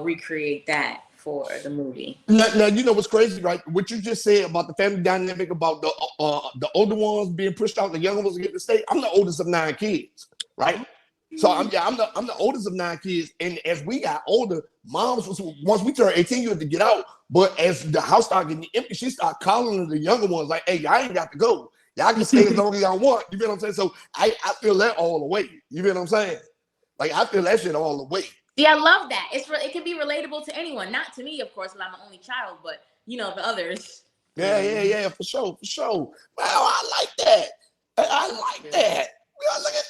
recreate that for the movie. Now you know what's crazy, right? What you just said about the family dynamic, about the older ones being pushed out, the younger ones getting to stay. I'm the oldest of 9 kids, right? So I'm the oldest of 9 kids, and as we got older, moms once we turned 18, you had to get out. But as the house started getting empty, she started calling the younger ones like, "Hey, I ain't got to go." Y'all can stay as long as y'all want. You feel what I'm saying? So I feel that all the way. You feel what I'm saying? Like I feel that shit all the way. See, I love that. It can be relatable to anyone, not to me, of course, because I'm the only child, but you know, the others. Yeah, for sure. Wow, I like that. I like that.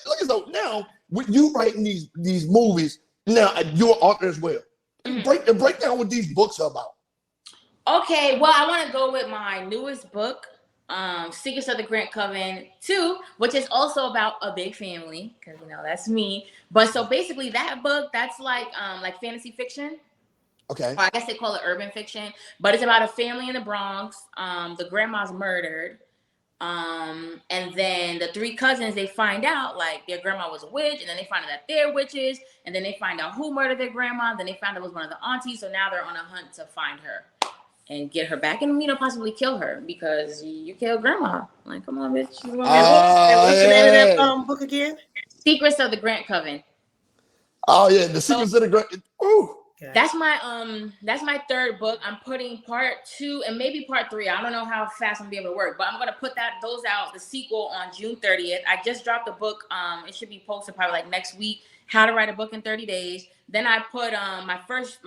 Look at so now when you writing these movies, now you're an author as well. Mm-hmm. Break down what these books are about. Okay, well, I want to go with my newest book, Secrets of the Grant Coven 2, which is also about a big family, because you know that's me. But so basically, that book that's like fantasy fiction. Okay. Or I guess they call it urban fiction, but it's about a family in the Bronx. The grandma's murdered. And then the three cousins, they find out like their grandma was a witch, and then they find out that they're witches, and then they find out who murdered their grandma. Then they found out it was one of the aunties, so now they're on a hunt to find her and get her back, and possibly kill her because you killed grandma. Like, come on, bitch. What's the name of that book again? Secrets of the Grant Coven. Oh yeah, the Secrets of the Grant. Ooh. That's my third book. I'm putting part 2 and maybe part 3. I don't know how fast I'm gonna be able to work, but I'm gonna put those out, the sequel, on June 30th. I just dropped the book. It should be posted probably like next week. How to Write a Book in 30 Days. Then I put my first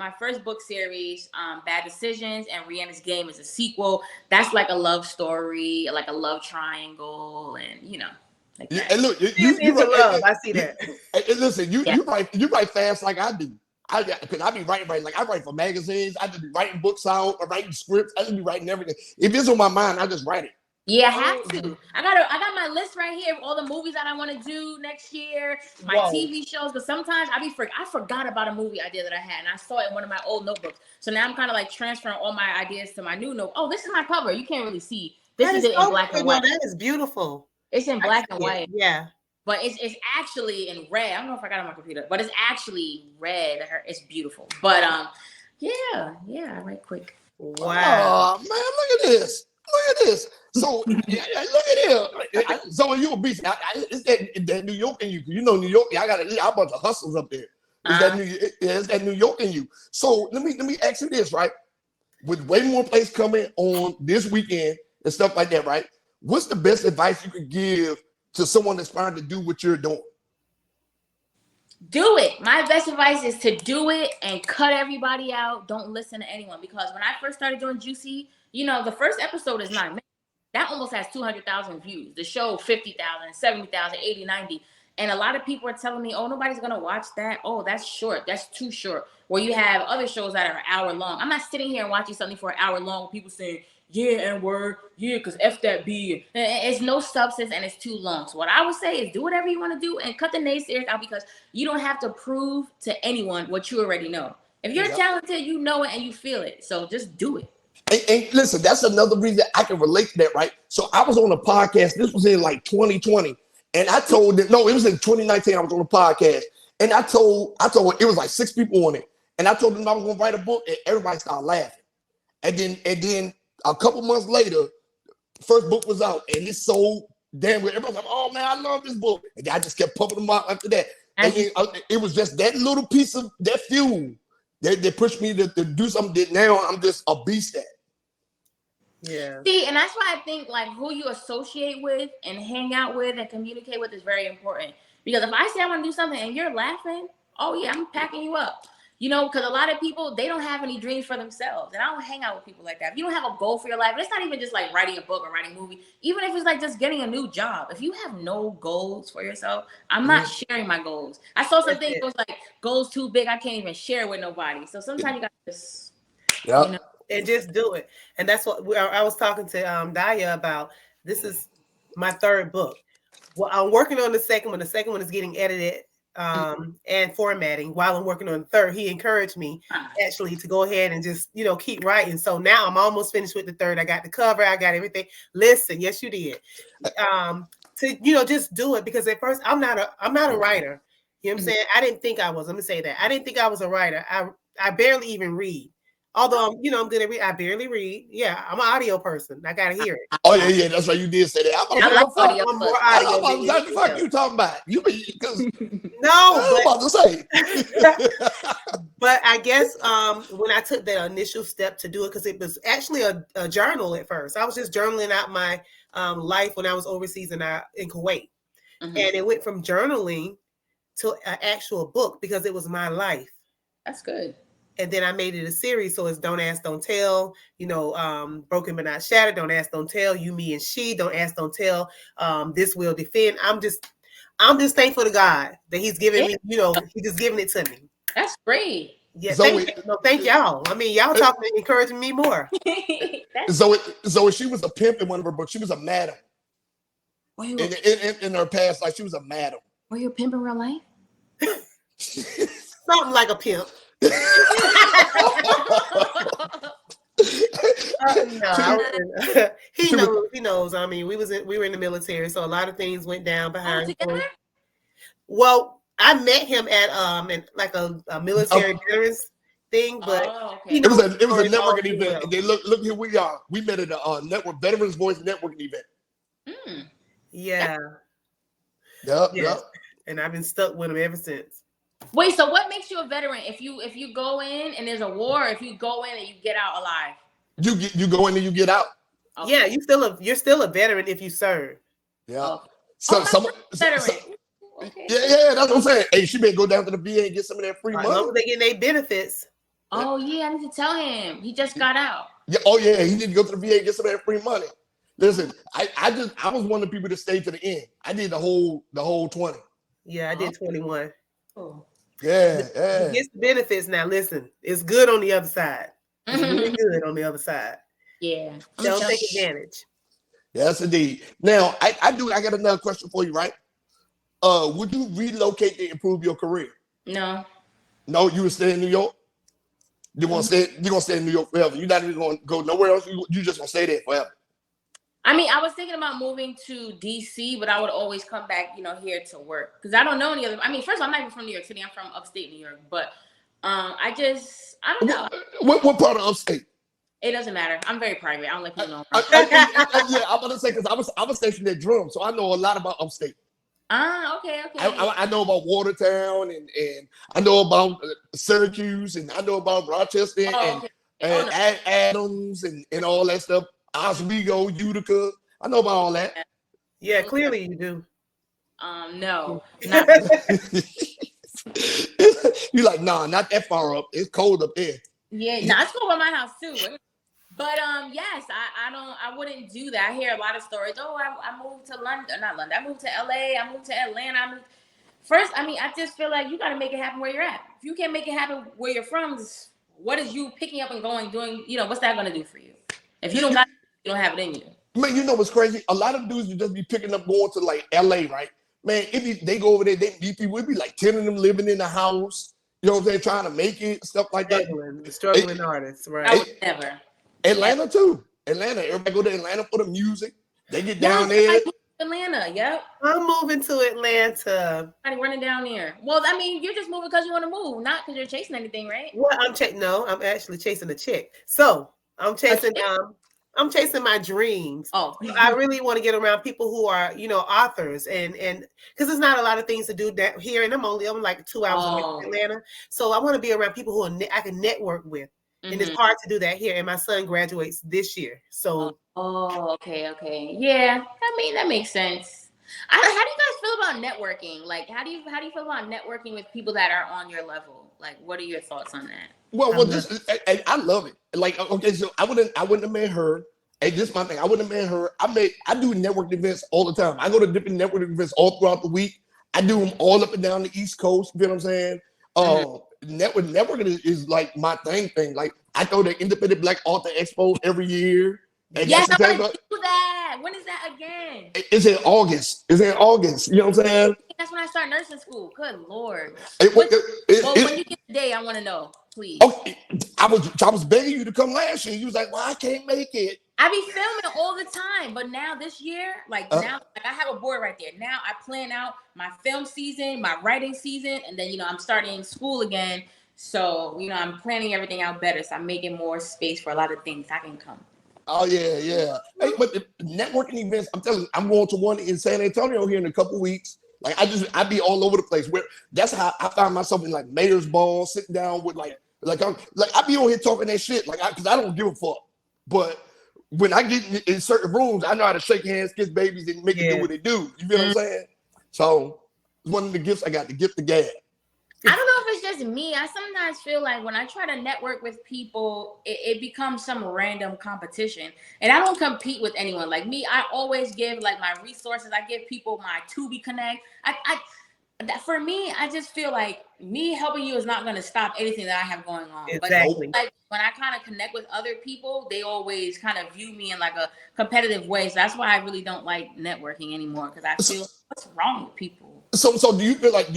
book series, Bad Decisions, and Rihanna's Game is a sequel. That's like a love story, like a love triangle, and you know. Like that. And look, you love. I see that. And listen, you write fast like I do. Because I be writing, like I write for magazines. I just be writing books out, or writing scripts. I just be writing everything. If it's on my mind, I just write it. Yeah, I have to. I got my list right here of all the movies that I want to do next year, my TV shows. Because sometimes I forgot about a movie idea that I had, and I saw it in one of my old notebooks. So now I'm kind of like transferring all my ideas to my new note. Oh, this is my cover. You can't really see. This is it in black and white. That is beautiful. It's in black and white. Yeah. But it's actually in red. I don't know if I got it on my computer, but it's actually red. It's beautiful. But yeah, I write quick. Wow. Oh man, look at this. So look at him. So you a beast. It's that New York in you. You know New York. I got a bunch of hustles up there. It's that New York in you. So let me ask you this, right? With Waymore Place coming on this weekend and stuff like that, right? What's the best advice you could give to someone that's trying to do what you're doing? Do it. My best advice is to do it and cut everybody out. Don't listen to anyone. Because when I first started doing Juicy, the first episode is 9 minutes. That almost has 200,000 views. The show, 50,000, 70,000, 80, 90. And a lot of people are telling me, oh, nobody's going to watch that. Oh, that's short. That's too short. Where you have other shows that are an hour long. I'm not sitting here and watching something for an hour long with people saying, yeah, and word, yeah, because F that B. It's no substance and it's too long. So what I would say is do whatever you want to do and cut the naysayers out, because you don't have to prove to anyone what you already know. If you're talented, you know it and you feel it. So just do it. And listen, that's another reason I can relate to that, right? So I was on a podcast. This was in like 2020. And I told them, no, it was in 2019. I was on a podcast. And I told it was like 6 people on it. And I told them I was going to write a book, and everybody started laughing. And then a couple months later, the first book was out, and it sold damn well. Everybody's like, oh man, I love this book. And I just kept pumping them out after that. And then, it was just that little piece of that fuel that pushed me to do something that now I'm just a beast at. Yeah. See, and that's why I think like who you associate with and hang out with and communicate with is very important. Because if I say I want to do something and you're laughing, oh yeah, I'm packing you up. Because a lot of people, they don't have any dreams for themselves. And I don't hang out with people like that. If you don't have a goal for your life, it's not even just like writing a book or writing a movie. Even if it's like just getting a new job. If you have no goals for yourself, I'm not sharing my goals. I saw something that was like, goals too big, I can't even share with nobody. So sometimes you got to just, and just do it. And that's what I was talking to Daya about. This is my third book. Well, I'm working on the second one. The second one is getting edited and formatting while I'm working on the third. He encouraged me actually to go ahead and just, keep writing. So now I'm almost finished with the third. I got the cover. I got everything. Listen, yes, you did. To, just do it, because at first I'm not a writer. You know what I'm saying? I didn't think I was. Let me say that. I didn't think I was a writer. I barely even read. Although I'm good at read, I barely read. Yeah, I'm an audio person. I gotta hear it. Oh yeah, that's right. You did say that. I like audio. I'm more audio. What the fuck you talking about? You because no, I was about to say. But I guess when I took that initial step to do it, because it was actually a journal at first. I was just journaling out my life when I was overseas in Kuwait. Mm-hmm. And it went from journaling to an actual book because it was my life. That's good. And then I made it a series. So it's Don't Ask, Don't Tell, Broken But Not Shattered, Don't Ask, Don't Tell, You, Me, and She, Don't Ask, Don't Tell, This Will Defend. I'm just thankful to God that he's giving me, he's just giving it to me. That's great. Yeah, thank y'all. I mean, y'all talking, encouraging me more. So she was a pimp in one of her books. She was a madam. In her past life, she was a madam. Were you a pimp in real life? Something like a pimp. No, he knows. I mean, we were in the military, so a lot of things went down behind. Well, I met him at a military veterans thing, but it was a networking event. And they look here we are. We met at a network Veterans Voice networking event. Yeah. Yep. And I've been stuck with him ever since. Wait, so what makes you a veteran? If you go in and there's a war, or if you go in and you get out alive? You go in and you get out. Okay. Yeah, you're still a veteran if you serve. Yeah. Veteran. Okay. Yeah, that's what I'm saying. Hey, she better go down to the VA and get some of that free money. As long as they get their benefits. Oh yeah, I need to tell him. He just got out. Yeah. Oh yeah, he need to go to the VA and get some of that free money. Listen, I was one of the people that stayed to the end. I did the whole 20. Yeah, I did 21. Oh. Yeah. It gets the benefits now. Listen, it's good on the other side. It's really good on the other side. Yeah. Don't take advantage. Yes, indeed. Now, I got another question for you, right? Would you relocate to improve your career? No. No, you would stay in New York? You're gonna stay in New York forever. You're not even gonna go nowhere else. You just gonna stay there forever. I mean, I was thinking about moving to DC, but I would always come back, here to work. Because I don't know any other. I mean, first of all, I'm not even from New York City. I'm from upstate New York. But I don't know. What part of upstate? It doesn't matter. I'm very private. I don't let people know. Yeah, I'm gonna say because I was stationed at Drum, so I know a lot about upstate. Okay. I know about Watertown and I know about Syracuse and I know about Rochester and Adams and all that stuff. Oswego, Utica. I know about all that. Yeah, clearly you do. No. You're like, nah, not that far up. It's cold up there. Yeah, it's cold by my house too. But yes, I wouldn't do that. I hear a lot of stories. Oh, I moved to London, not London. I moved to LA. I moved to Atlanta. I just feel like you got to make it happen where you're at. If you can't make it happen where you're from, what is you picking up and doing? What's that going to do for you? If you don't got, you don't have it in you. Man, you know what's crazy? A lot of dudes would just be picking up going to like LA, right? Man, they go over there, they meet people. It'd be like 10 of them living in the house. You know what I'm saying? Trying to make it, stuff like that. Struggling artists, right? I would never. Atlanta too. Everybody go to Atlanta for the music. They get down there. Atlanta, yep. I'm moving to Atlanta. I'm running down there. Well, I mean, you're just moving because you want to move, not because you're chasing anything, right? Well, I'm actually chasing a chick. So I'm chasing my dreams. Oh, I really want to get around people who are, authors and because there's not a lot of things to do that here, and I'm like 2 hours away from Atlanta. So I want to be around people who I can network with. And it's hard to do that here. And my son graduates this year. So okay. Yeah. I mean, that makes sense. How do you guys feel about networking? Like, how do you feel about networking with people that are on your level? Like, what are your thoughts on that? Well, I love it. Like, okay, so I wouldn't have met her. Hey, this is my thing. I wouldn't have met her. I do network events all the time. I go to different network events all throughout the week. I do them all up and down the East Coast. You know what I'm saying? Networking is like my thing. Like I throw the Independent Black Author Expo every year. Yes, I want to do that. When is that again? It's in August. You know what I'm saying? That's when I start nursing school. Good Lord. When you get the day, I want to know, please. Okay, I was begging you to come last year. You was like, well, I can't make it. I be filming all the time, but now this year, I have a board right there. Now I plan out my film season, my writing season, and then I'm starting school again. So I'm planning everything out better. So I'm making more space for a lot of things I can come. Oh yeah. Hey, but the networking events, I'm telling you, I'm going to one in San Antonio here in a couple weeks. Like I be all over the place. Where that's how I find myself in like mayor's ball, sitting down with like I be on here talking that shit, like because I don't give a fuck. But when I get in certain rooms, I know how to shake hands, kiss babies, and make it do what it do. You feel what I'm saying? So it's one of the gifts I got, the gift of gab. I don't know if it's just me. I sometimes feel like when I try to network with people, it becomes some random competition. And I don't compete with anyone. Like me, I always give like my resources. I give people my Tubi Connect. For me, I just feel like me helping you is not going to stop anything that I have going on. Exactly. But like when I kind of connect with other people, they always kind of view me in like a competitive way. So that's why I really don't like networking anymore, because I feel what's wrong with people. So do you feel like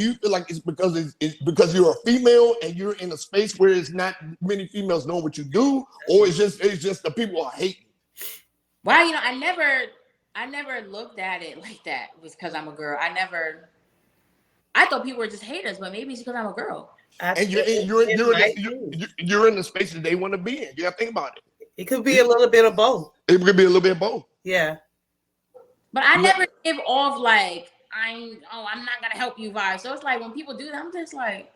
it's because you're a female and you're in a space where it's not many females know what you do, or it's just the people are hating? Well, you know, I never looked at it like that. It was because I'm a girl. I thought people were just haters, but maybe it's because I'm a girl. And you're in the space that they want to be in. You got to think about it. It could be a little bit of both. It could be a little bit of both. Yeah. But I never give off like I'm not gonna help you vibe. So it's like when people do that, I'm just like,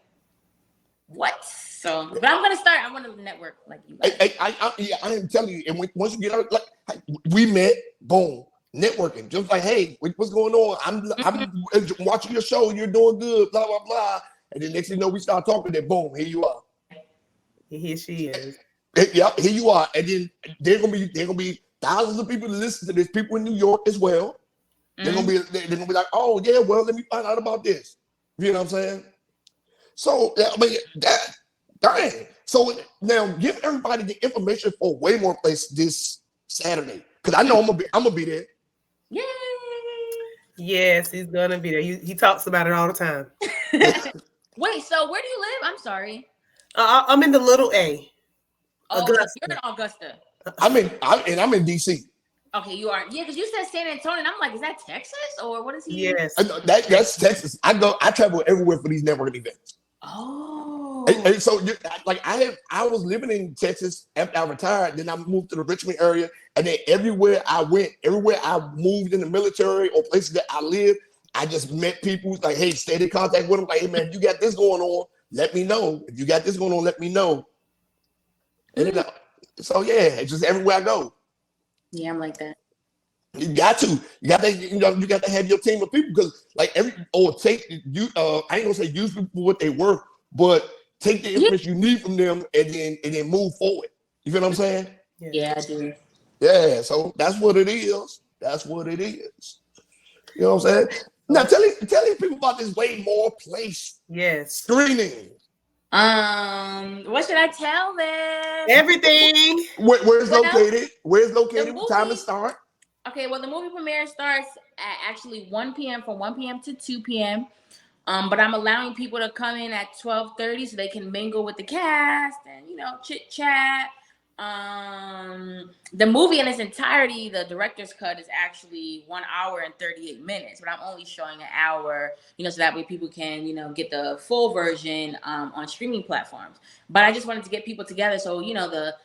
what? So, but I'm gonna network like you guys. I am telling you. And once you get out, like we met, boom. Networking, just like, hey, what's going on? I'm watching your show. You're doing good, blah blah blah. And then next thing you know, we start talking. Then boom, here you are. Here she is. Yeah, here you are. And then they're gonna be thousands of people to listen to this. People in New York as well. They're gonna be like, oh yeah, well, let me find out about this. You know what I'm saying? So I mean, dang. So now give everybody the information for Waymore Place this Saturday, because I know I'm gonna be there. Yay! Yes, he's gonna be there. He talks about it all the time. Wait, so where do you live? I'm sorry. I'm in the little A. Oh, Augusta. You're in Augusta. I'm in DC. Okay, you are. Yeah, because you said San Antonio, and I'm like, is that Texas or what is he? Yes, that's Texas. I travel everywhere for these networking events. Oh. And so, like, I was living in Texas after I retired. Then I moved to the Richmond area, and then everywhere I moved in the military or places that I lived, I just met people. Like, hey, stay in contact with them. Like, hey, man, if you got this going on, let me know. If you got this going on, let me know. And so yeah, it's just everywhere I go. Yeah, I'm like that. You got to have your team of people, because like I ain't gonna say use people for what they worth, but take the information you need from them and then move forward. You feel what I'm saying? Yeah, I do. Yeah, so that's what it is. That's what it is. You know what I'm saying? Now tell these people about this Waymore Place screening. What should I tell them? Everything. Where's located? Where's located? What time to start? Okay, well, the movie premiere starts at actually 1 p.m. from 1 p.m. to 2 p.m. But I'm allowing people to come in at 12:30 so they can mingle with the cast and, you know, chit chat. The movie in its entirety, the director's cut, is actually 1 hour and 38 minutes, but I'm only showing an hour, you know, so that way people can, you know, get the full version on streaming platforms. But I just wanted to get people together so, you know, the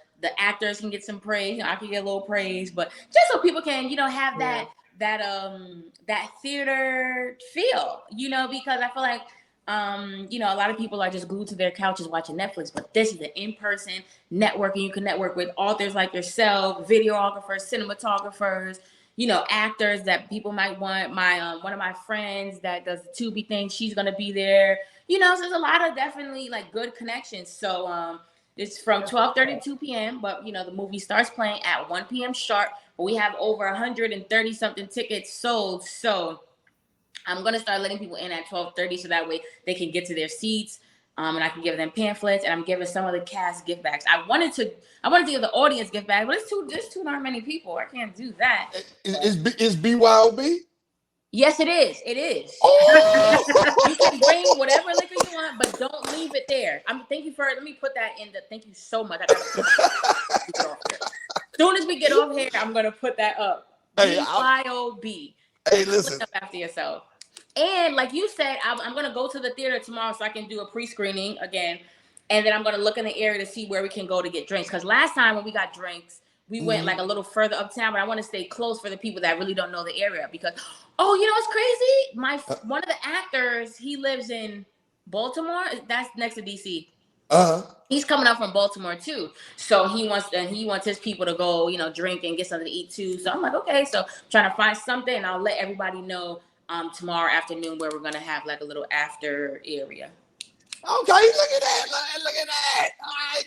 actors can get some praise, you know, I can get a little praise, but just so people can, you know, have that theater feel, you know, because I feel like you know, a lot of people are just glued to their couches watching Netflix, but this is the in-person networking. You can network with authors like yourself, videographers, cinematographers, you know, actors that people might want. My one of my friends that does the Tubi thing, she's gonna be there. You know, so there's a lot of definitely like good connections. So it's from 12:30 to 2 p.m., but you know, the movie starts playing at 1 p.m. sharp. But we have over 130 something tickets sold. So I'm gonna start letting people in at 12:30 so that way they can get to their seats, and I can give them pamphlets, and I'm giving some of the cast gift bags. I wanted to give the audience gift bags, but there's too darn many people. I can't do that. Is BYOB? Yes, it is. It is. Oh! You can bring whatever liquor you want, but don't leave it there. Let me put that in thank you so much. As soon as we get off here, I'm gonna put that up. BYOB. Hey, listen. Put up after yourself. And like you said, I'm going to go to the theater tomorrow so I can do a pre-screening again. And then I'm going to look in the area to see where we can go to get drinks. Because last time when we got drinks, we went like a little further uptown, but I want to stay close for the people that really don't know the area because, oh, you know what's crazy? One of the actors, he lives in Baltimore. That's next to DC. He's coming up from Baltimore too, so he wants his people to go, drink and get something to eat too. So I'm like, okay, so trying to find something, and I'll let everybody know tomorrow afternoon where we're gonna have like a little after area. Okay, look at that. Look at that.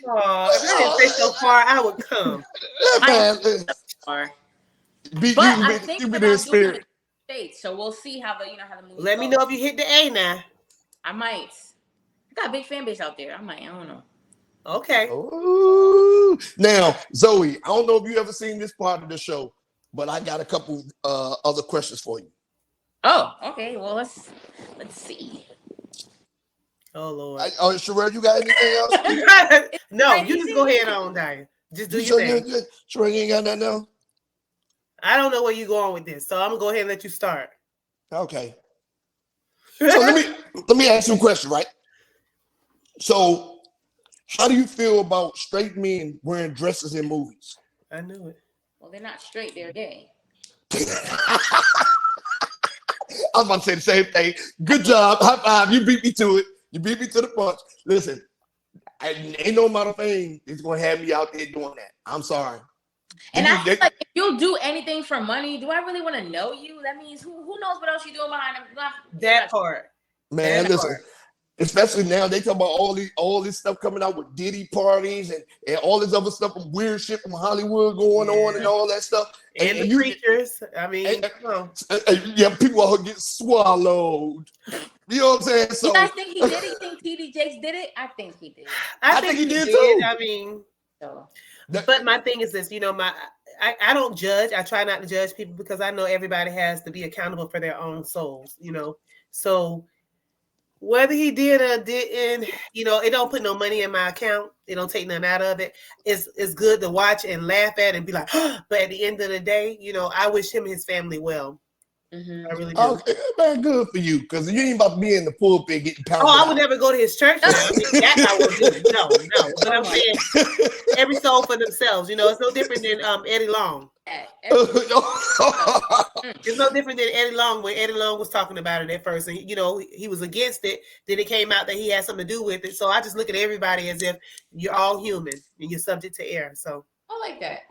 Oh, if I didn't stay so far, I would come. But I think about doing it States, so we'll see how the movie Let goes. me know if you hit the A now. I might. I got a big fan base out there. I don't know. Okay. Ooh. Now, Zoe, I don't know if you ever seen this part of the show, but I got a couple other questions for you. Oh, okay. Well, let's see. Oh Lord. Sherelle, you got anything else? No, you just go ahead on, Diane. Just do your thing. Sherelle, you ain't got nothing else? I don't know where you're going with this, so I'm gonna go ahead and let you start. Okay. So let me ask you a question, right? So, how do you feel about straight men wearing dresses in movies? I knew it. Well, they're not straight; they're gay. I was about to say the same thing. Good job. High five. You beat me to it. You beat me to the punch. Listen, ain't no amount of fame is going to have me out there doing that. I'm sorry. And I feel like if you'll do anything for money, do I really want to know you? That means who knows what else you're doing behind them? That part. Man, listen. Especially now, they talk about all this stuff coming out with Diddy parties and all this other stuff from weird shit from Hollywood going on and all that stuff. And the preachers. I mean, people are getting swallowed. You know what I'm saying? So, you guys think he did it? You think TD Jakes did it? I think he did. I think he did too. I mean, but my thing is this, I don't judge. I try not to judge people because I know everybody has to be accountable for their own souls, So whether he did or didn't, it don't put no money in my account. It don't take nothing out of it. It's good to watch and laugh at and be like, but at the end of the day, I wish him and his family well. Mm-hmm. I really do. Okay, man, good for you, because you ain't about to be in the pulpit getting pounded. I would never go to his church. That I would do. No. But I'm saying every soul for themselves. It's no different than Eddie Long. It's no different than Eddie Long when Eddie Long was talking about it at first, and he was against it. Then it came out that he had something to do with it. So I just look at everybody as if you're all human and you're subject to error. So I like that.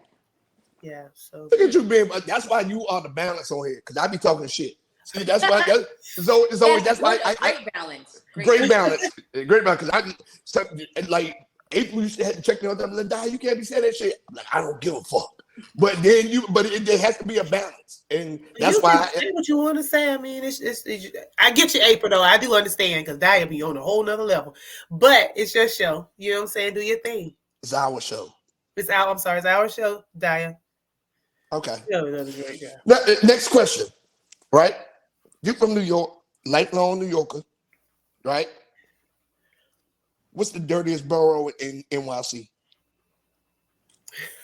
Yeah. So look at you being. That's why you are the balance on here, because I be talking shit. See, that's why. That's why great balance. Great balance. Because like April used to have to check me on them. Like, you can't be saying that shit. I'm like, I don't give a fuck. But then there has to be a balance, and that's why. Say what you want to say. I mean, it's I get you, April, though. I do understand because Dia be on a whole nother level. But it's your show. You know what I'm saying? Do your thing. It's our show. It's our show, Dia. Okay. Great guy. Now, next question, right? You're from New York, lifelong New Yorker, right? What's the dirtiest borough in NYC?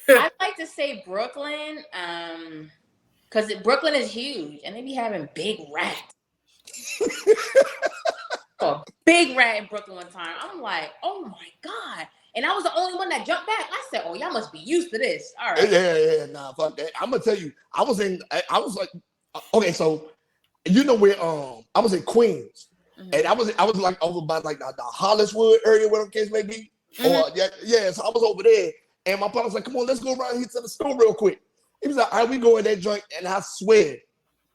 I'd like to say Brooklyn, because Brooklyn is huge, and they be having big rats. A big rat in Brooklyn one time. I'm like, oh my God. And I was the only one that jumped back. I said, oh, y'all must be used to this. All right. Yeah, nah, fuck that. I'm gonna tell you, I was like, okay, so where I was in Queens, and I was like over by like the Holliswood area, whatever the case may be. Or so I was over there, and my partner was like, come on, let's go around here to the store real quick. He was like, all right, we go in that joint, and I swear,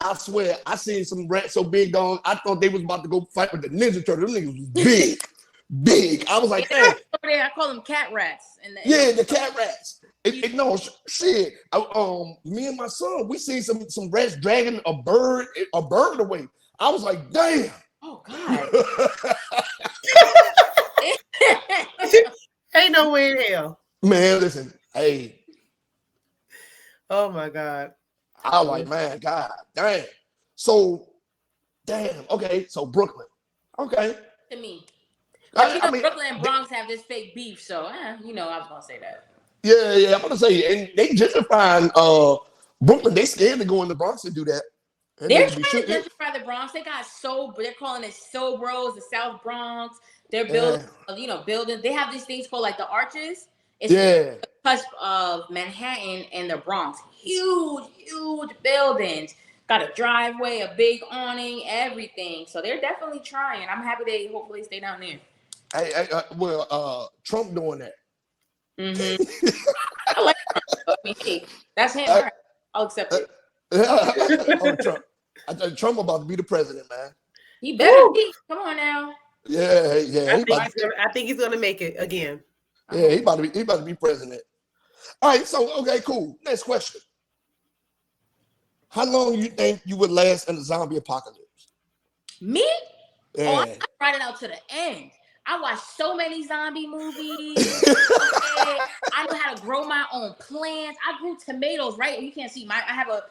I seen some rats so big, dog. I thought they was about to go fight with the Ninja Turtles. Them niggas was big. Big. I was like, man. I call them cat rats. The cat rats. No shit. Me and my son, we seen some rats dragging a bird away. I was like, damn. Oh God. Ain't no way in hell. Man, listen. Hey. Oh my God. I was like, man, God, damn. So, damn. Okay, so Brooklyn. Okay. To me. I mean, Brooklyn and Bronx have this fake beef, so I was gonna say that. Yeah, I'm gonna say, and they gentrifying Brooklyn. They scared to go in the Bronx and do that. They're trying to gentrify the Bronx. They're calling it Sobros, the South Bronx. They're building, buildings. They have these things called like the arches. It's the cusp of Manhattan and the Bronx. Huge buildings. Got a driveway, a big awning, everything. So they're definitely trying. I'm happy they hopefully stay down there. Trump doing that. Mm-hmm. I like Trump. I mean, hey, that's him. All right. I'll accept it. Trump. I think Trump about to be the president, man. He better be. Come on now. Yeah. I think he's gonna make it again. Yeah, he about to be president. All right, so okay, cool. Next question. How long you think you would last in the zombie apocalypse? Me? Yeah. Oh, I'm riding out to the end. I watched so many zombie movies. Okay. I know how to grow my own plants. I grew tomatoes, right? You can't see I have a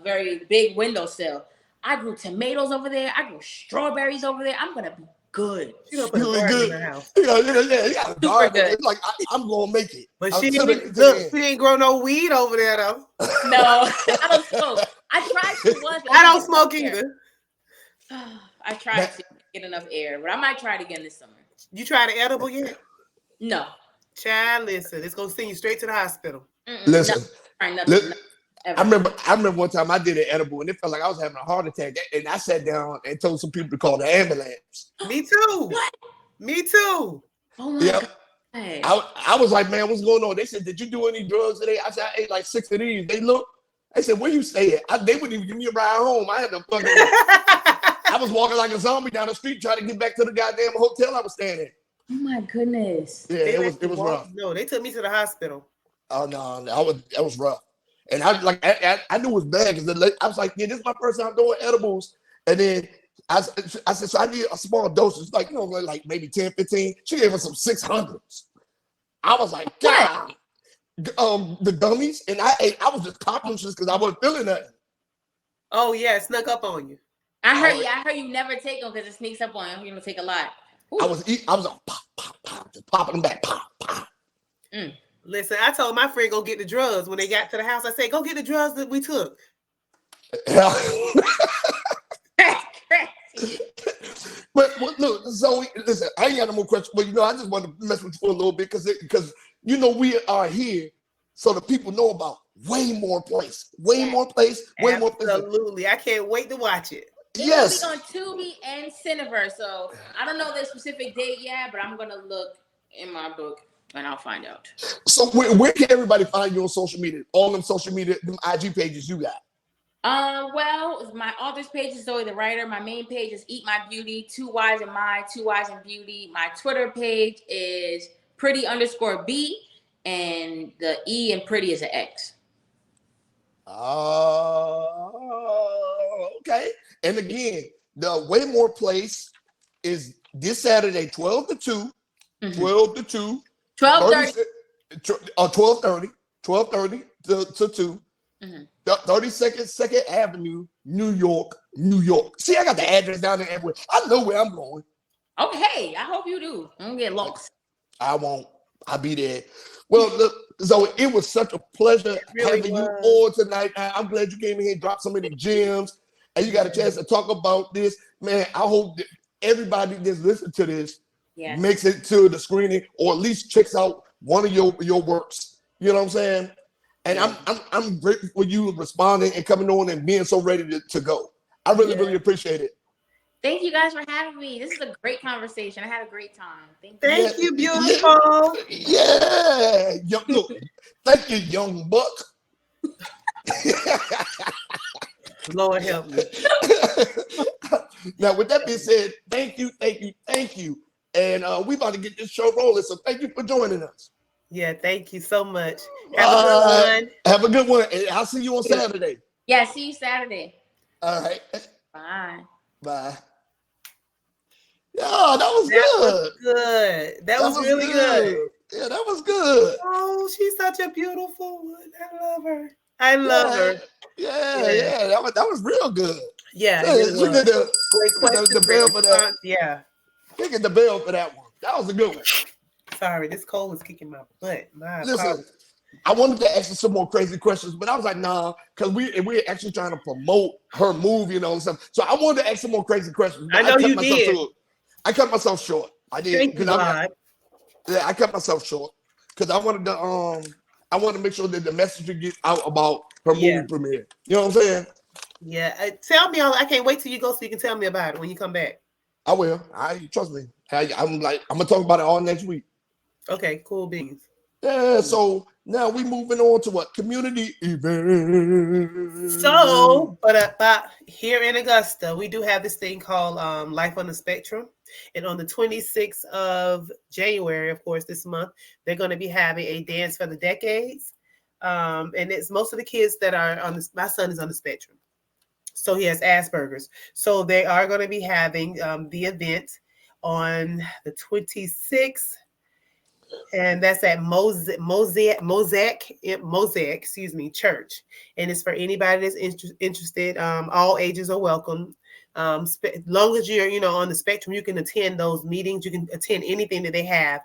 very big windowsill. I grew tomatoes over there. I grew strawberries over there. I'm gonna be good. She gonna put a garden in her house. Yeah. It's like I'm gonna make it. But she ain't grow no weed over there though. No, I don't smoke. I tried to once. I don't smoke either. I tried to get enough air, but I might try it again this summer. You tried an edible yet? No. Child, listen, it's gonna send you straight to the hospital. Listen, nothing. I remember one time I did an edible and it felt like I was having a heart attack, and I sat down and told some people to call the ambulance. Me too. What? Me too. Oh my God. I was like, man, what's going on? They said, did you do any drugs today? I said, I ate like 6 of these. They said, where you stay at? They wouldn't even give me a ride home. I had to fucking I was walking like a zombie down the street trying to get back to the goddamn hotel I was staying in. Oh my goodness. Yeah, it was rough. No, they took me to the hospital. Oh no, that was rough. And I knew it was bad because I was like, yeah, this is my first time doing edibles. And then I said, so I need a small dose. It's like, like maybe 10, 15. She gave us some 600s. I was like, God. The gummies, and I was just popping just because I wasn't feeling nothing. Oh yeah, it snuck up on you. I heard you never take them because it sneaks up on you. You don't take a lot. Ooh. I was like pop, just popping them back, pop. Listen, I told my friend go get the drugs when they got to the house. I said, go get the drugs that we took. But look, Zoe, listen, I ain't got no more questions, but I just want to mess with you for a little bit because we are here so the people know about Waymore Place. Waymore Place. Absolutely. I can't wait to watch it. Yes. It'll be on Tubi and Cineverse. So I don't know the specific date yet, but I'm gonna look in my book and I'll find out. So where can everybody find you on social media? All them social media, them IG pages you got. Well, my author's page is Zoey the Writer. My main page is Eat My Beauty, 2 Y's in My, 2 Y's in Beauty. My Twitter page is pretty_B, and the E in pretty is an X. Okay. And again, the Waymore Place is this Saturday, 12 to 2. 12 to 2. 12:30. 12:30 to 2. 32nd 2nd Avenue, New York. See, I got the address down there everywhere. I know where I'm going. Okay, I hope you do. Don't get lost. I won't. I'll be there. Well, look, Zoe, it was such a pleasure having you on tonight. I'm glad you came in here and dropped so many gems, and you got a chance to talk about this. Man, I hope that everybody that's listening to this makes it to the screening, or at least checks out one of your works. You know what I'm saying? And I'm grateful for you responding and coming on and being so ready to go. I really appreciate it. Thank you guys for having me. This is a great conversation. I had a great time. Thank you, beautiful. Yeah. Look, thank you, young buck. Lord help me. Now, with that being said, thank you. And we about to get this show rolling. So thank you for joining us. Yeah, thank you so much. Have a good one. Have a good one. And I'll see you on Saturday. Yeah, see you Saturday. All right. Bye. Yeah, that was good. That was really good. Yeah, that was good. Oh, she's such a beautiful one. I love her. Yeah. That was real good. Yeah. You did the bell for that. Yeah. Kicking the bell for that one. That was a good one. Sorry, this cold is kicking my butt. Listen, I wanted to ask you some more crazy questions, but I was like, nah, because we're actually trying to promote her movie and all this stuff. So I wanted to ask some more crazy questions. I know you did. I cut myself short. I did. Thank you, God. I cut myself short. because I wanted to make sure that the message gets out about her movie premiere. You know what I'm saying? Yeah. Tell me. I can't wait till you go so you can tell me about it when you come back. I will. Trust me. I'm gonna talk about it all next week. Okay, cool beans. Yeah, so now we moving on to what? Community events. So, but here in Augusta, we do have this thing called Life on the Spectrum. And on the 26th of January, of course, this month, they're going to be having a dance for the decades. And it's most of the kids that are my son is on the spectrum. So he has Asperger's. So they are going to be having the event on the 26th. And that's at Mosaic, Church. And it's for anybody that's interested. All ages are welcome. As long as you're, on the spectrum, you can attend those meetings. You can attend anything that they have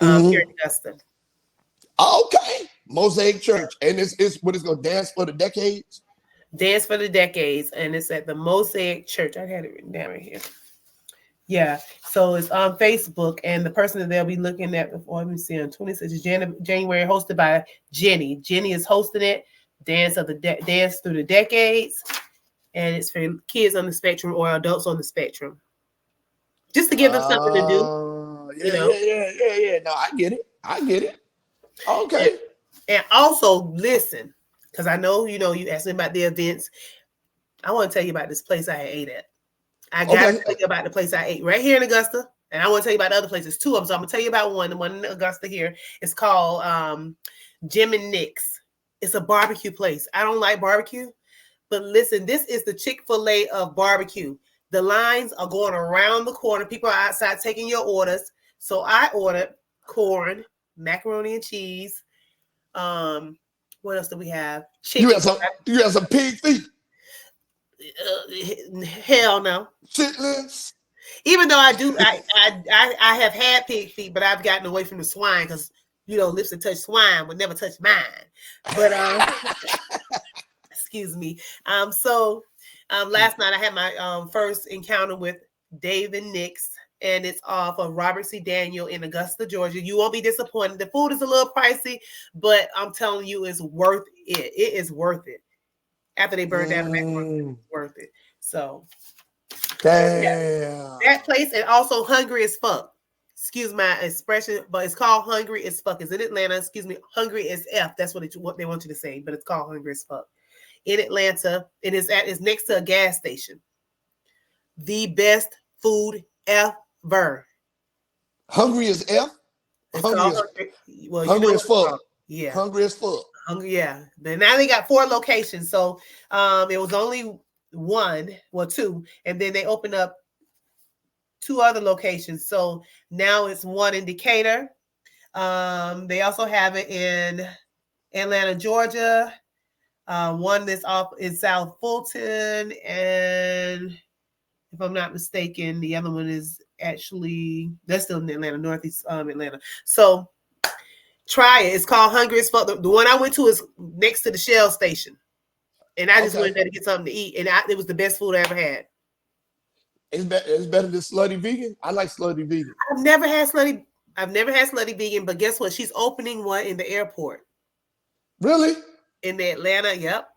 here in Augusta. Okay. Mosaic Church. And it's what it's going to dance for the decades? Dance for the decades. And it's at the Mosaic Church. I had it written down right here. Yeah, so it's on Facebook, and the person that they'll be looking at before, let me see, on 26th January, hosted by Jenny. Jenny is hosting it, Dance Through the Decades, and it's for kids on the spectrum or adults on the spectrum. Just to give them something to do. Yeah. No, I get it. Okay. And also, listen, because I know, you asked me about the events. I want to tell you about this place I ate at. I got to tell you about the place I ate right here in Augusta. And I want to tell you about other places, two of them. So I'm going to tell you about one. The one in Augusta here. It's called Jim and Nick's. It's a barbecue place. I don't like barbecue. But listen, this is the Chick-fil-A of barbecue. The lines are going around the corner. People are outside taking your orders. So I ordered corn, macaroni and cheese. What else do we have? Chicken. You have some pig feet. Hell no. Chitlins. Even though I have had pig feet, but I've gotten away from the swine because lips that touch swine would never touch mine. But excuse me. So last night I had my first encounter with Dave and Nick's, and it's off of Robert C. Daniel in Augusta, Georgia. You won't be disappointed. The food is a little pricey, but I'm telling you, it's worth it. It is worth it. After they burned down the macaroni, it's worth it. So, damn. That place, and also Hungry as Fuck. Excuse my expression, but it's called Hungry as Fuck. It's in Atlanta. Excuse me, Hungry as F. That's what they want you to say, but it's called Hungry as Fuck in Atlanta. It is it's next to a gas station. The best food ever. Hungry as F. Hungry as fuck. Yeah. Hungry as fuck. Yeah. But now they got 4 locations. So it was only two, and then they opened up 2 other locations. So now it's one in Decatur. They also have it in Atlanta, Georgia. One that's off in South Fulton, and if I'm not mistaken, the other one is actually that's still in Atlanta, Northeast Atlanta. So try it. It's called Hungry as Fuck. The one I went to is next to the Shell station. And I just went there to get something to eat. And it was the best food I ever had. It's better than Slutty Vegan. I like Slutty Vegan. I've never had Slutty Vegan, but guess what? She's opening one in the airport. Really? In the Atlanta, yep.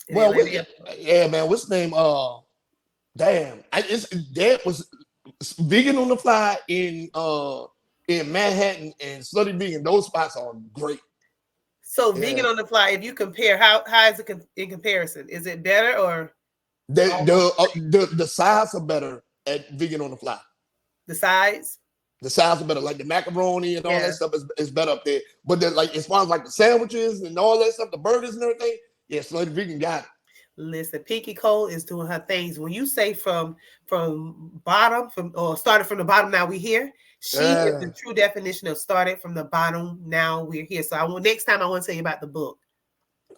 Yeah, man. What's the name? Damn. That was Vegan on the Fly in Manhattan and Slutty Vegan. Those spots are great. So Vegan on the Fly, if you compare, how is it in comparison? Is it better or the sides are better at Vegan on the Fly? The sides? The sides are better, like the macaroni and all that stuff is better up there. But then, like as far as like the sandwiches and all that stuff, the burgers and everything, yeah, Slutty Vegan got it. Listen, Pinky Cole is doing her things. When you say from bottom, or started from the bottom, now we're here. She is the true definition of started from the bottom, now we're here. So next time I want to tell you about the book.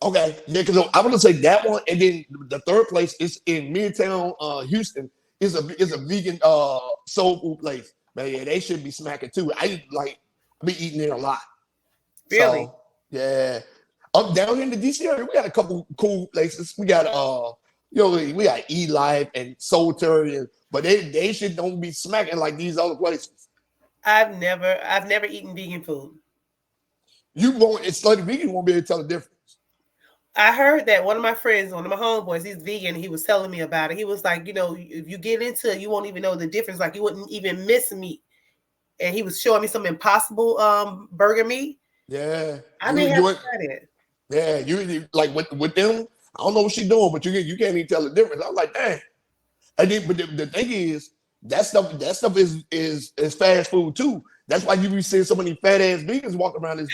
Okay, yeah, because I want to say that one, and then the third place is in Midtown, Houston. Is a vegan soul food place. Man, yeah, they should be smacking too. I be eating there a lot. Really? So, yeah. Up down here in the DC area, we got a couple cool places. We got we got E-Life and Soul Terrier, but they should don't be smacking like these other places. I've never eaten vegan food. You won't. It's like vegan. You won't be able to tell the difference. I heard that one of my friends, one of my homeboys, he's vegan. He was telling me about it. He was like, if you get into it, you won't even know the difference. Like you wouldn't even miss meat. And he was showing me some Impossible burger meat. Yeah, I may have to try that. Yeah, you like with them. I don't know what she's doing, but you can't even tell the difference. I'm like, dang. And then, but the thing is, that stuff is fast food too. That's why you be seeing so many fat ass vegans walking around this.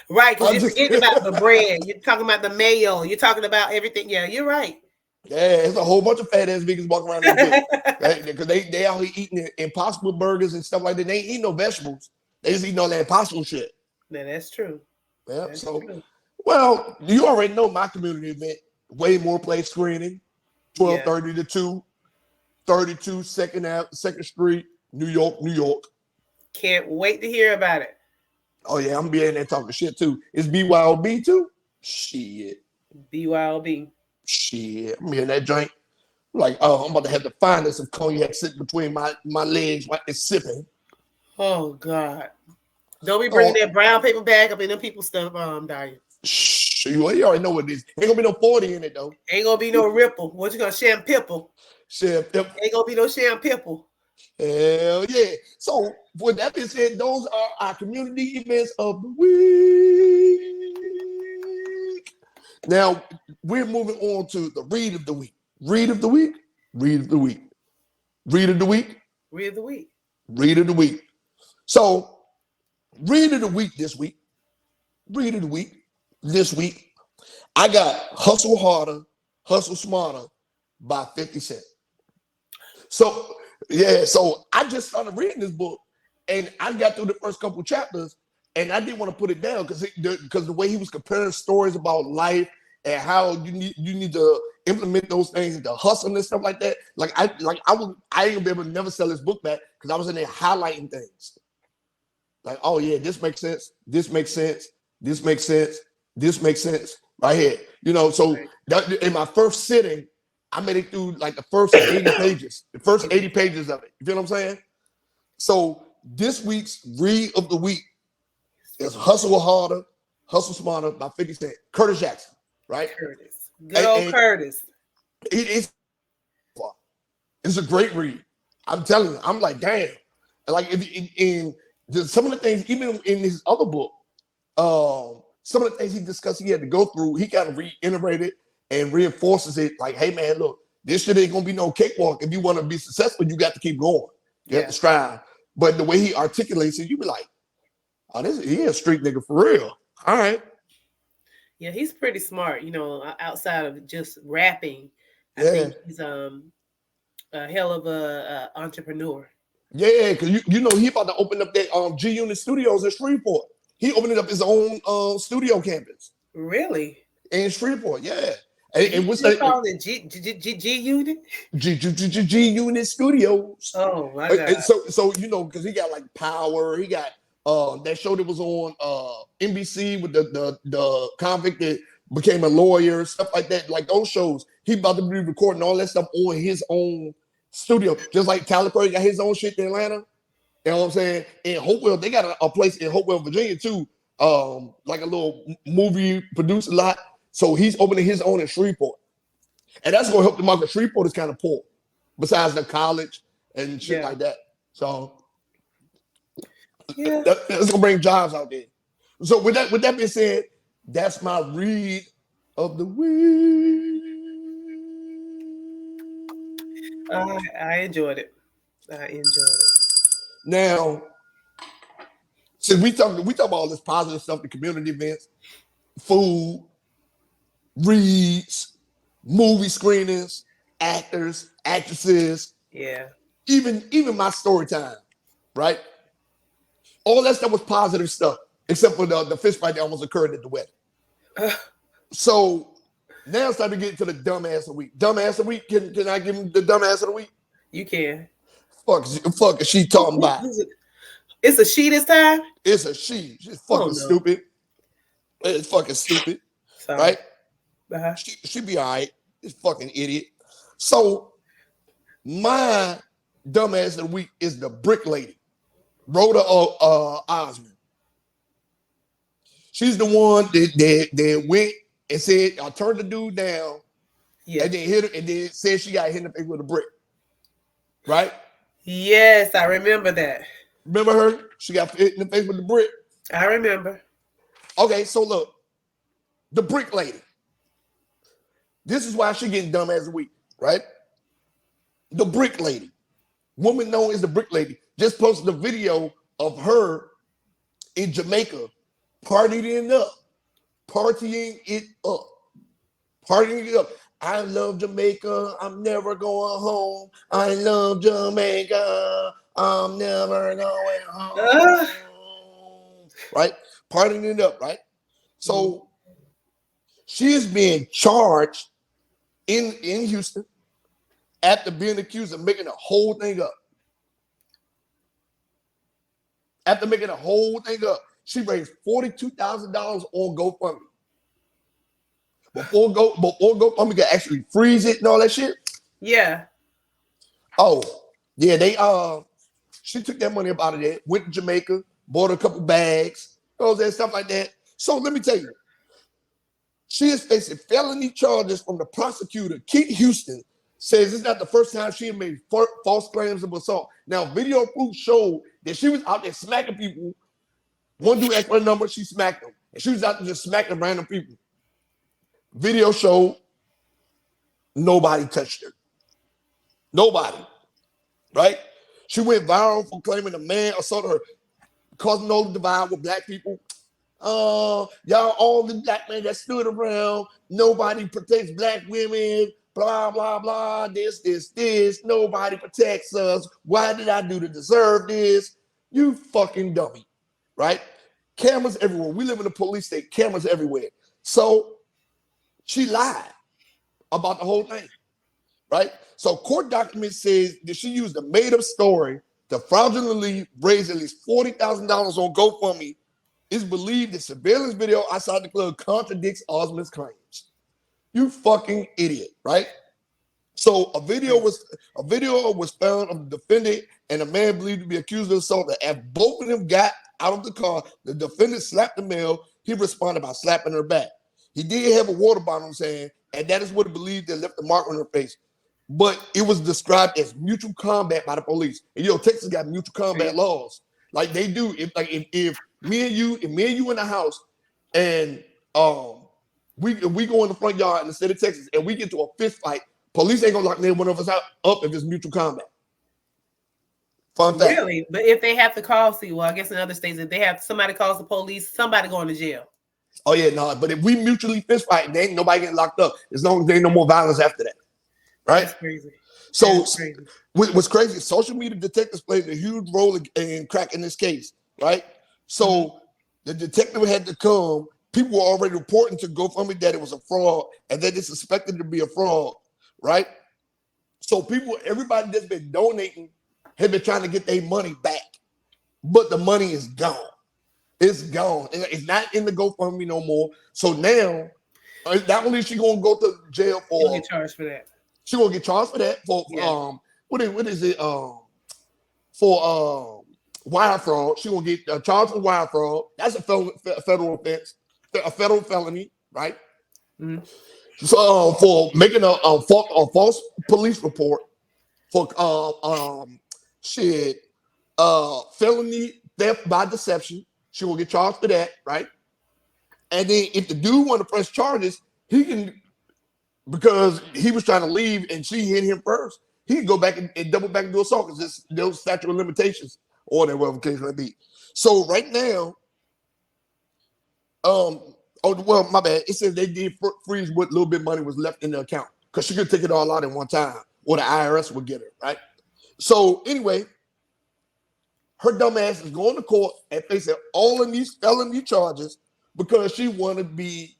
Right, because you're forgetting about the bread. You're talking about the mayo. You're talking about everything. Yeah, you're right. Yeah, it's a whole bunch of fat ass vegans walking around this because they out here eating Impossible burgers and stuff like that. They ain't eating no vegetables. They just eating all that Impossible shit. Yeah, that's true. Yeah, that's so true. Well, you already know my community event, Waymore Place screening, 12:30 to 2, 32 Second Street, New York, New York. Can't wait to hear about it. Oh yeah, I'm be in there talking shit too. It's BYOB too? Shit. BYOB. Shit. I'm in that joint. Like, oh, I'm about to have the finest of cognac sitting between my legs while it's sipping. Oh God. Don't be bringing that brown paper bag up in them people's stuff, Diane. Shh, you already know what it is. Ain't gonna be no 40 in it though. Ain't gonna be no ripple. What you gonna sham pipple? Shit. Ain't gonna be no sham pipple. Hell yeah. So with that being said, those are our community events of the week. Now we're moving on to the read of the week. Read of the week. Read of the week. Read of the week. Read of the week. Read of the week. So read of the week this week. Read of the week this week. I got Hustle Harder, Hustle Smarter by 50 Cent. So yeah, so I just started reading this book, and I got through the first couple chapters, and I didn't want to put it down because the way he was comparing stories about life and how you need to implement those things into hustle and stuff like that. I ain't gonna be able to never sell this book back because I was in there highlighting things. Like, oh yeah, this makes sense. This makes sense. This makes sense. This makes sense. Right here, so that, in my first sitting, I made it through like the first 80 pages, the first 80 pages of it. You feel what I'm saying? So this week's read of the week is Hustle Harder, Hustle Smarter by 50 Cent. Curtis Jackson, right? Curtis. Good old Curtis. It's a great read. I'm telling you, I'm like, damn. Like in some of the things, even in his other book, some of the things he discussed he had to go through, he kind of reiterated and reinforces it like, hey man, look, this shit ain't gonna be no cakewalk. If you want to be successful, you got to keep going. You have to strive. But the way he articulates it, you be like, oh, he a street nigga for real. All right. Yeah, he's pretty smart, outside of just rapping. I think he's a hell of a entrepreneur. Yeah, because he about to open up that G Unit Studios in Shreveport. He opened up his own studio campus. Really? In Shreveport, yeah. And what's that called? G Unit? G Unit Studios. Oh my God. So because he got like Power, he got that show that was on NBC with the convict that became a lawyer, stuff like that. Like those shows, he about to be recording all that stuff on his own studio, just like Tyler Perry got his own shit in Atlanta. You know what I'm saying? In Hopewell, they got a place in Hopewell, Virginia too, like a little movie producer lot. So he's opening his own in Shreveport, and that's gonna help the market. Shreveport is kind of poor, besides the college and shit like that. So that's gonna bring jobs out there. So with that being said, that's my read of the week. I enjoyed it. Now, since we talk about all this positive stuff, the community events, food, reads, movie screenings, actors, actresses, even my story time, right? All that stuff was positive stuff, except for the fist fight that almost occurred at the wedding. So now it's time to get into the dumbass of the week. Dumbass of the week. Can I give him the dumbass of the week? You can. Fuck is she talking about? It's a she this time? It's a she. She's fucking stupid. It's fucking stupid. Sorry. Right? Uh-huh. She be all right. This fucking idiot. So my dumbass of the week is the brick lady, Roda Osman. She's the one that went and said, I turned the dude down, and then hit her, and then said she got hit in the face with a brick. Right? Yes, I remember that. Remember her? She got hit in the face with the brick. I remember. Okay, so look, the brick lady. This is why she getting dumb as a week, right? The brick lady, woman known as the brick lady, just posted a video of her in Jamaica partying it up. I love Jamaica. I'm never going home. I love Jamaica. I'm never going home. Right? Partying it up, right? So she is being charged in Houston after being accused of making the whole thing up. After making the whole thing up, she raised $42,000 on GoFundMe. Before GoFundMe could actually freeze it and all that shit. Yeah. Oh, yeah, she took that money up out of there, went to Jamaica, bought a couple bags, all that stuff like that. So let me tell you, she is facing felony charges from the prosecutor. Keith Houston says it's not the first time she made false claims of assault. Now, video proof showed that she was out there smacking people. One dude asked for a number, she smacked him. And she was out there just smacking random people. Video showed nobody touched her. Nobody. Right? She went viral for claiming a man assaulted her, causing no divide with black people. Y'all, all the black men that stood around, nobody protects black women, blah, blah, blah, this, nobody protects us. Why did I do to deserve this? You fucking dummy, right? Cameras everywhere. We live in a police state, cameras everywhere. So she lied about the whole thing, right? So court documents says that she used a made-up story to fraudulently raise at least $40,000 on GoFundMe. It's believed the surveillance video outside the club contradicts Osman's claims. You fucking idiot, right? So a video was found of the defendant and a man believed to be accused of assault. As both of them got out of the car, the defendant slapped the male. He responded by slapping her back. He did have a water bottle in his hand, and that is what he believed that left a mark on her face. But it was described as mutual combat by the police. And Texas got mutual combat laws. Like they do. If me and you in the house and we go in the front yard in the state of Texas and we get to a fist fight, police ain't gonna lock one of us up if it's mutual combat. Fun fact. Really? But if they have to call, I guess in other states, if they have somebody calls the police, somebody going to jail. Oh yeah, no. But if we mutually fist fight, there ain't nobody getting locked up as long as there ain't no more violence after that. Right? That's crazy. So what's crazy, social media detectives played a huge role in cracking this case, right? So the detective had to come. People were already reporting to GoFundMe that it was a fraud and that they suspected it to be a fraud, right? So everybody that's been donating have been trying to get their money back, but the money is gone. It's gone. It's not in the GoFundMe no more. So now, not only is she going to go to jail for... Get charged for that. She gonna get charged for that for what is it for wire fraud. She gonna get charged for wire fraud. That's a federal offense, a federal felony, right? Mm-hmm. So for making a false police report for felony theft by deception. She will get charged for that, right? And then if the dude want to press charges, he can. Because he was trying to leave and she hit him first, he can go back and double back and do assault because those statute of limitations or whatever the case may be. So right now, my bad. It says they did freeze what little bit of money was left in the account because she could take it all out at one time or the IRS would get her, right? So anyway, her dumb ass is going to court and facing all of these felony charges because she want to be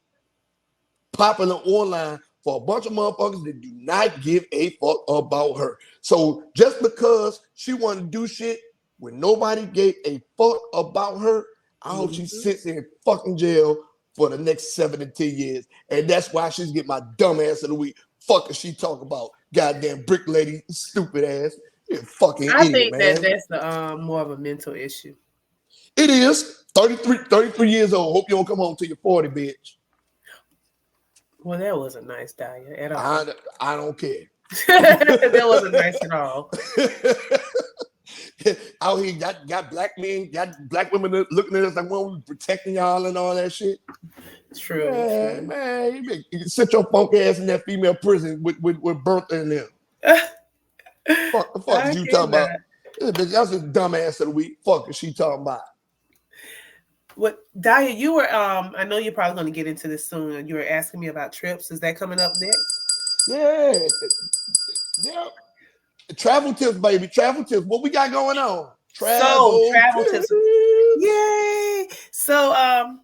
popular online for a bunch of motherfuckers that do not give a fuck about her. So just because she wanted to do shit when nobody gave a fuck about her, I hope she sits in fucking jail for the next 7 to 10 years. And that's why she's getting my dumb ass of the week. Fuck is she talking about? Goddamn brick lady, stupid ass. You're fucking idiot, think man. that's the more of a mental issue. It is 33 years old. Hope you don't come home till you're 40, bitch. Well, that wasn't nice, Daya, at all. I don't care. That wasn't nice at all. Out here, got black men, got black women looking at us like, well, we protecting y'all and all that shit. True. Man, you sit your funk ass in that female prison with birth in there. Fuck is you talking about? That's a dumbass of the week. Fuck is she talking about? What, Daya, you were I know you're probably going to get into this soon. You were asking me about trips. Is that coming up next? Yeah. Travel tips, baby. Travel tips. What we got going on? Travel tips. Yay! So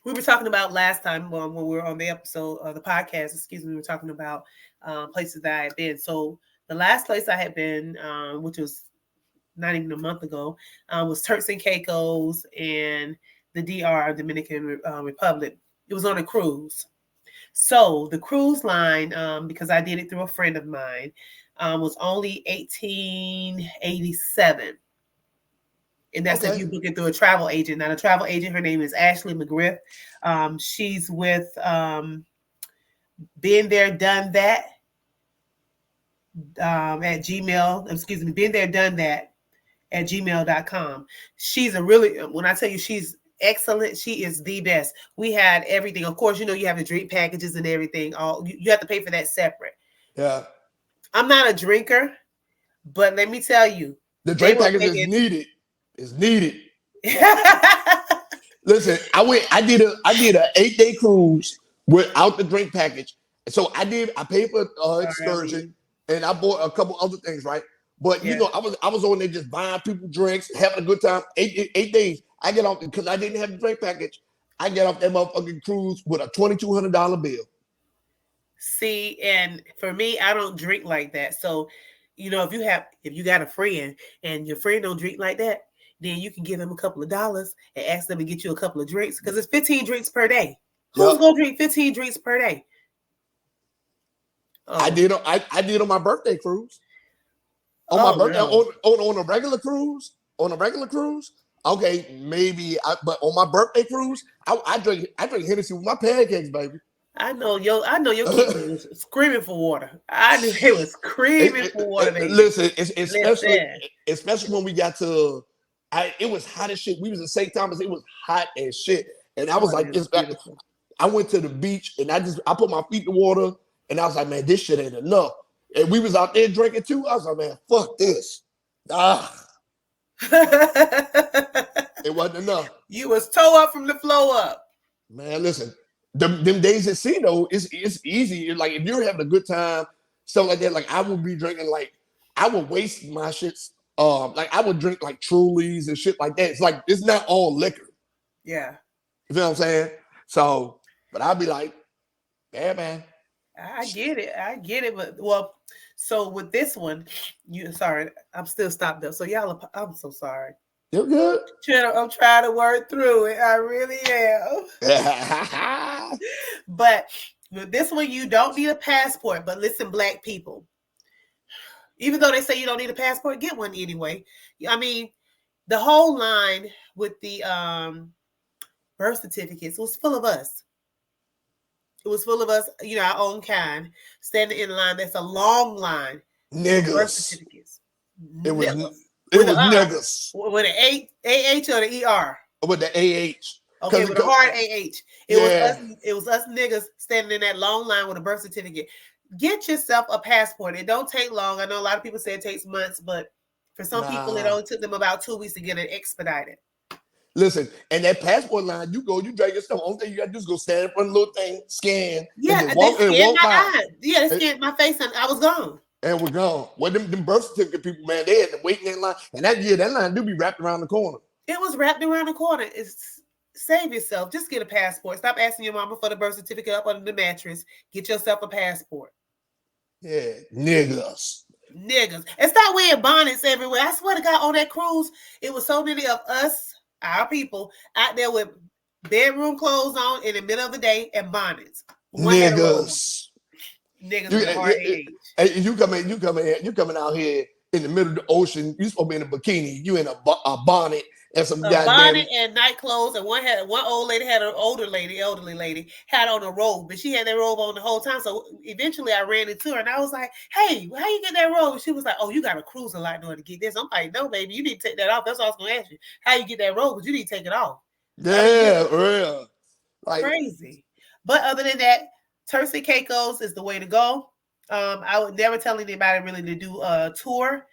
we were talking about last time when we were on the episode of the podcast, we were talking about places that I had been. So the last place I had been, which was not even a month ago, was Turks and Caicos and the DR, Dominican Republic. It was on a cruise. So the cruise line, because I did it through a friend of mine, was only $18.87. And that's if you book it through a travel agent. Now, the travel agent, her name is Ashley McGriff. She's with Been There, Done That at Gmail. Been There, Done That at gmail.com. She's a really, when I tell you she's excellent, she is the best. We had everything. Of course, you know, you have the drink packages and everything. You have to pay for that separate. Yeah. I'm not a drinker, but let me tell you, the drink package is needed. It's needed. Listen, I did an 8-day cruise without the drink package. So I paid for excursion and I bought a couple other things, right? But you know, I was on there just buying people drinks, having a good time. 8 days. I get off because I didn't have the drink package. I get off that motherfucking cruise with a $2,200 bill. See, and for me, I don't drink like that. So, you know, if you got a friend and your friend don't drink like that, then you can give them a couple of dollars and ask them to get you a couple of drinks because it's 15 drinks per day. Who's gonna drink 15 drinks per day? Oh. I did on my birthday cruise. On my birthday, on a regular cruise. Okay, maybe. But on my birthday cruise, I drink Hennessy with my pancakes, baby. I know your kid was screaming for water. I knew he was screaming for water. Baby. Listen, especially when we got to. It was hot as shit. We was in St. Thomas. It was hot as shit, and I was like, I went to the beach and I put my feet in the water, and I was like, man, this shit ain't enough. And we was out there drinking too. I was like, man, fuck this. It wasn't enough. You was toe up from the flow up. Man, listen, them days at sea though, it's easy. Like if you're having a good time, stuff like that. Like I would be drinking, like I would waste my shits. Like I would drink like Trulies and shit like that. It's like it's not all liquor. Yeah. You feel what I'm saying? So, but I'd be like, yeah, man. I get it. But well, so with this one, I'm still stopped up. So y'all, I'm so sorry. You're good. I'm trying to work through it. I really am. But with this one, you don't need a passport. But listen, Black people, even though they say you don't need a passport, get one anyway. I mean, the whole line with the birth certificates was full of us. It was full of us, you know, our own kind, standing in line. That's a long line. Niggas. Birth certificates. It was niggas. With an AH or the ER? With the AH. Okay, with a hard AH. It was us niggas standing in that long line with a birth certificate. Get yourself a passport. It don't take long. I know a lot of people say it takes months, but for some people, it only took them about 2 weeks to get it expedited. Listen, and that passport line, you drag your stuff. Only thing you got to do is go stand in front of the little thing, scan, yeah, and walk by. Yeah, they scanned my face, and I was gone. And we're gone. Well, them birth certificate people, man, they had to wait in that line. And that line do be wrapped around the corner. It was wrapped around the corner. Save yourself. Just get a passport. Stop asking your mama for the birth certificate up under the mattress. Get yourself a passport. Yeah, niggas. And start wearing bonnets everywhere. I swear to God, on that cruise, it was so many of us, our people, out there with bedroom clothes on in the middle of the day and bonnets. Niggas with a hard age. You coming out here in the middle of the ocean. You supposed to be in a bikini. You in a bonnet and some a goddamn bonnet and night clothes, and one old lady had an elderly lady had on a robe, but she had that robe on the whole time. So eventually, I ran into her and I was like, "Hey, how you get that robe?" And she was like, "Oh, you got to cruise a lot in order to get this." I'm like, "No, baby, you need to take that off." That's all I was going to ask you. How you get that robe? Because you need to take it off. Yeah, real. Like, crazy. But other than that, Turks and Caicos is the way to go. I would never tell anybody really to do a tour,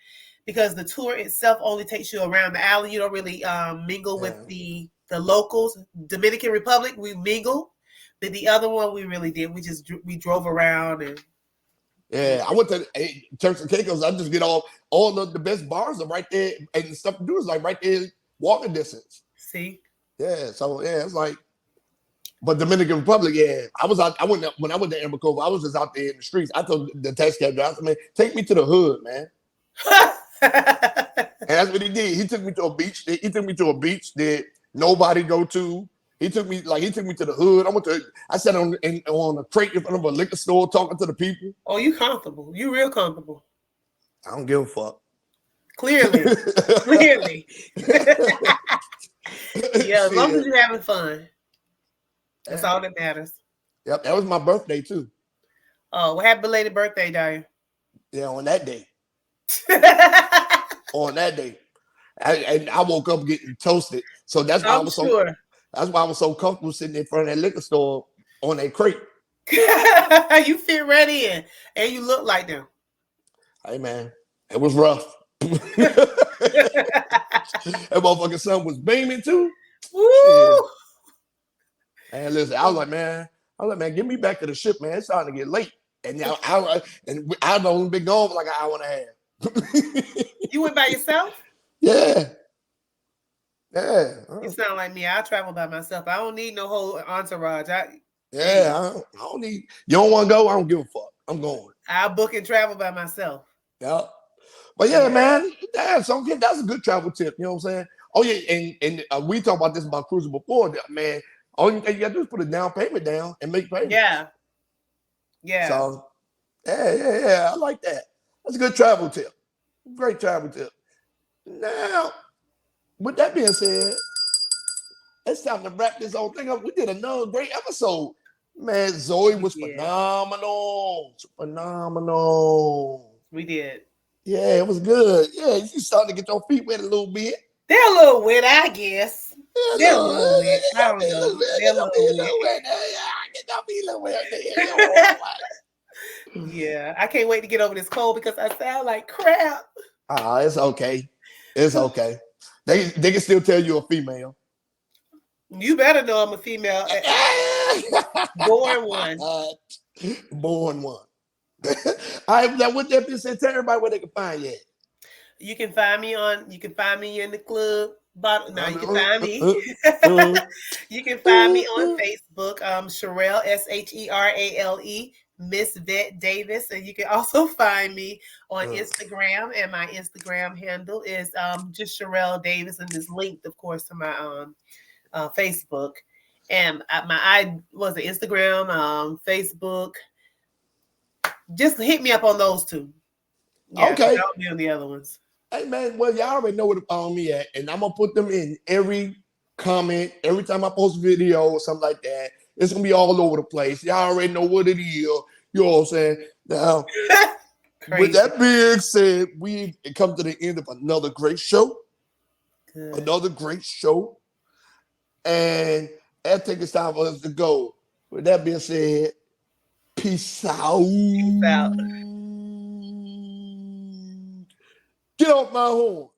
because the tour itself only takes you around the island. You don't really mingle with the locals. Dominican Republic, we mingle. But the other one, we really did. We drove around and. Yeah, I went to Turks and Caicos. I just get all the best bars are right there, and the stuff to do is like right there, walking distance. See. Yeah, so yeah, it's like. But Dominican Republic, yeah, I was out. When I went to Amber Cove, I was just out there in the streets. I told the taxi cab driver, "Man, take me to the hood, man." And that's what he did. He took me to a beach. He took me to a beach that nobody go to. He took me to the hood. I sat on a crate in front of a liquor store talking to the people. Oh, you comfortable? You real comfortable? I don't give a fuck. Clearly. Yeah, as long as you're having fun. That's all that matters. Yep, that was my birthday too. Oh, well, happy belated birthday, Darian. Yeah, on that day. I woke up getting toasted. So that's why that's why I was so comfortable sitting in front of that liquor store on that crate. You fit right in, and you look like them. Hey man, it was rough. That motherfucking sun was beaming too. Woo! And listen, I was like, man, get me back to the ship, man. It's starting to get late. And now I've only been gone for like an hour and a half. You went by yourself? Yeah. You sound like me. I travel by myself. I don't need no whole entourage. I don't need. You don't want to go? I don't give a fuck. I'm going. I'll book and travel by myself. Yeah. But yeah, man, that's a good travel tip. You know what I'm saying? Oh yeah, and we talked about this about cruising before, man. All you gotta do is put a down payment down and make payments. Yeah. So, yeah, I like that. That's a good travel tip. Great travel tip. Now, with that being said, it's time to wrap this whole thing up. We did another great episode. Man, Zoey was phenomenal. Phenomenal. We did. Yeah, it was good. Yeah, you starting to get your feet wet a little bit. They're a little wet, I guess. They're a little wet. I don't know. They're a little wet. Yeah, I can't wait to get over this cold because I sound like crap. It's okay. It's okay. They can still tell you a female. You better know I'm a female. Born one. Born one. All right, now with that being said, tell everybody where they can find you at. You can find me in the club. You can find me. You can find me on Facebook. Sherelle, Sherale, Miss Vet Davis. And you can also find me on Instagram. And my Instagram handle is just Sherelle Davis, and is linked, of course, to my Facebook. And Instagram, Facebook. Just hit me up on those two. Yeah, okay. I'll be on the other ones. Hey man, well, y'all already know where to follow me at, and I'm gonna put them in every comment, every time I post a video or something like that. It's gonna be all over the place. Y'all already know what it is. You know what I'm saying? Now, with that being said, we've come to the end of another great show. Good. Another great show. And I think it's time for us to go. With that being said, peace out. Peace out. Get off my horn.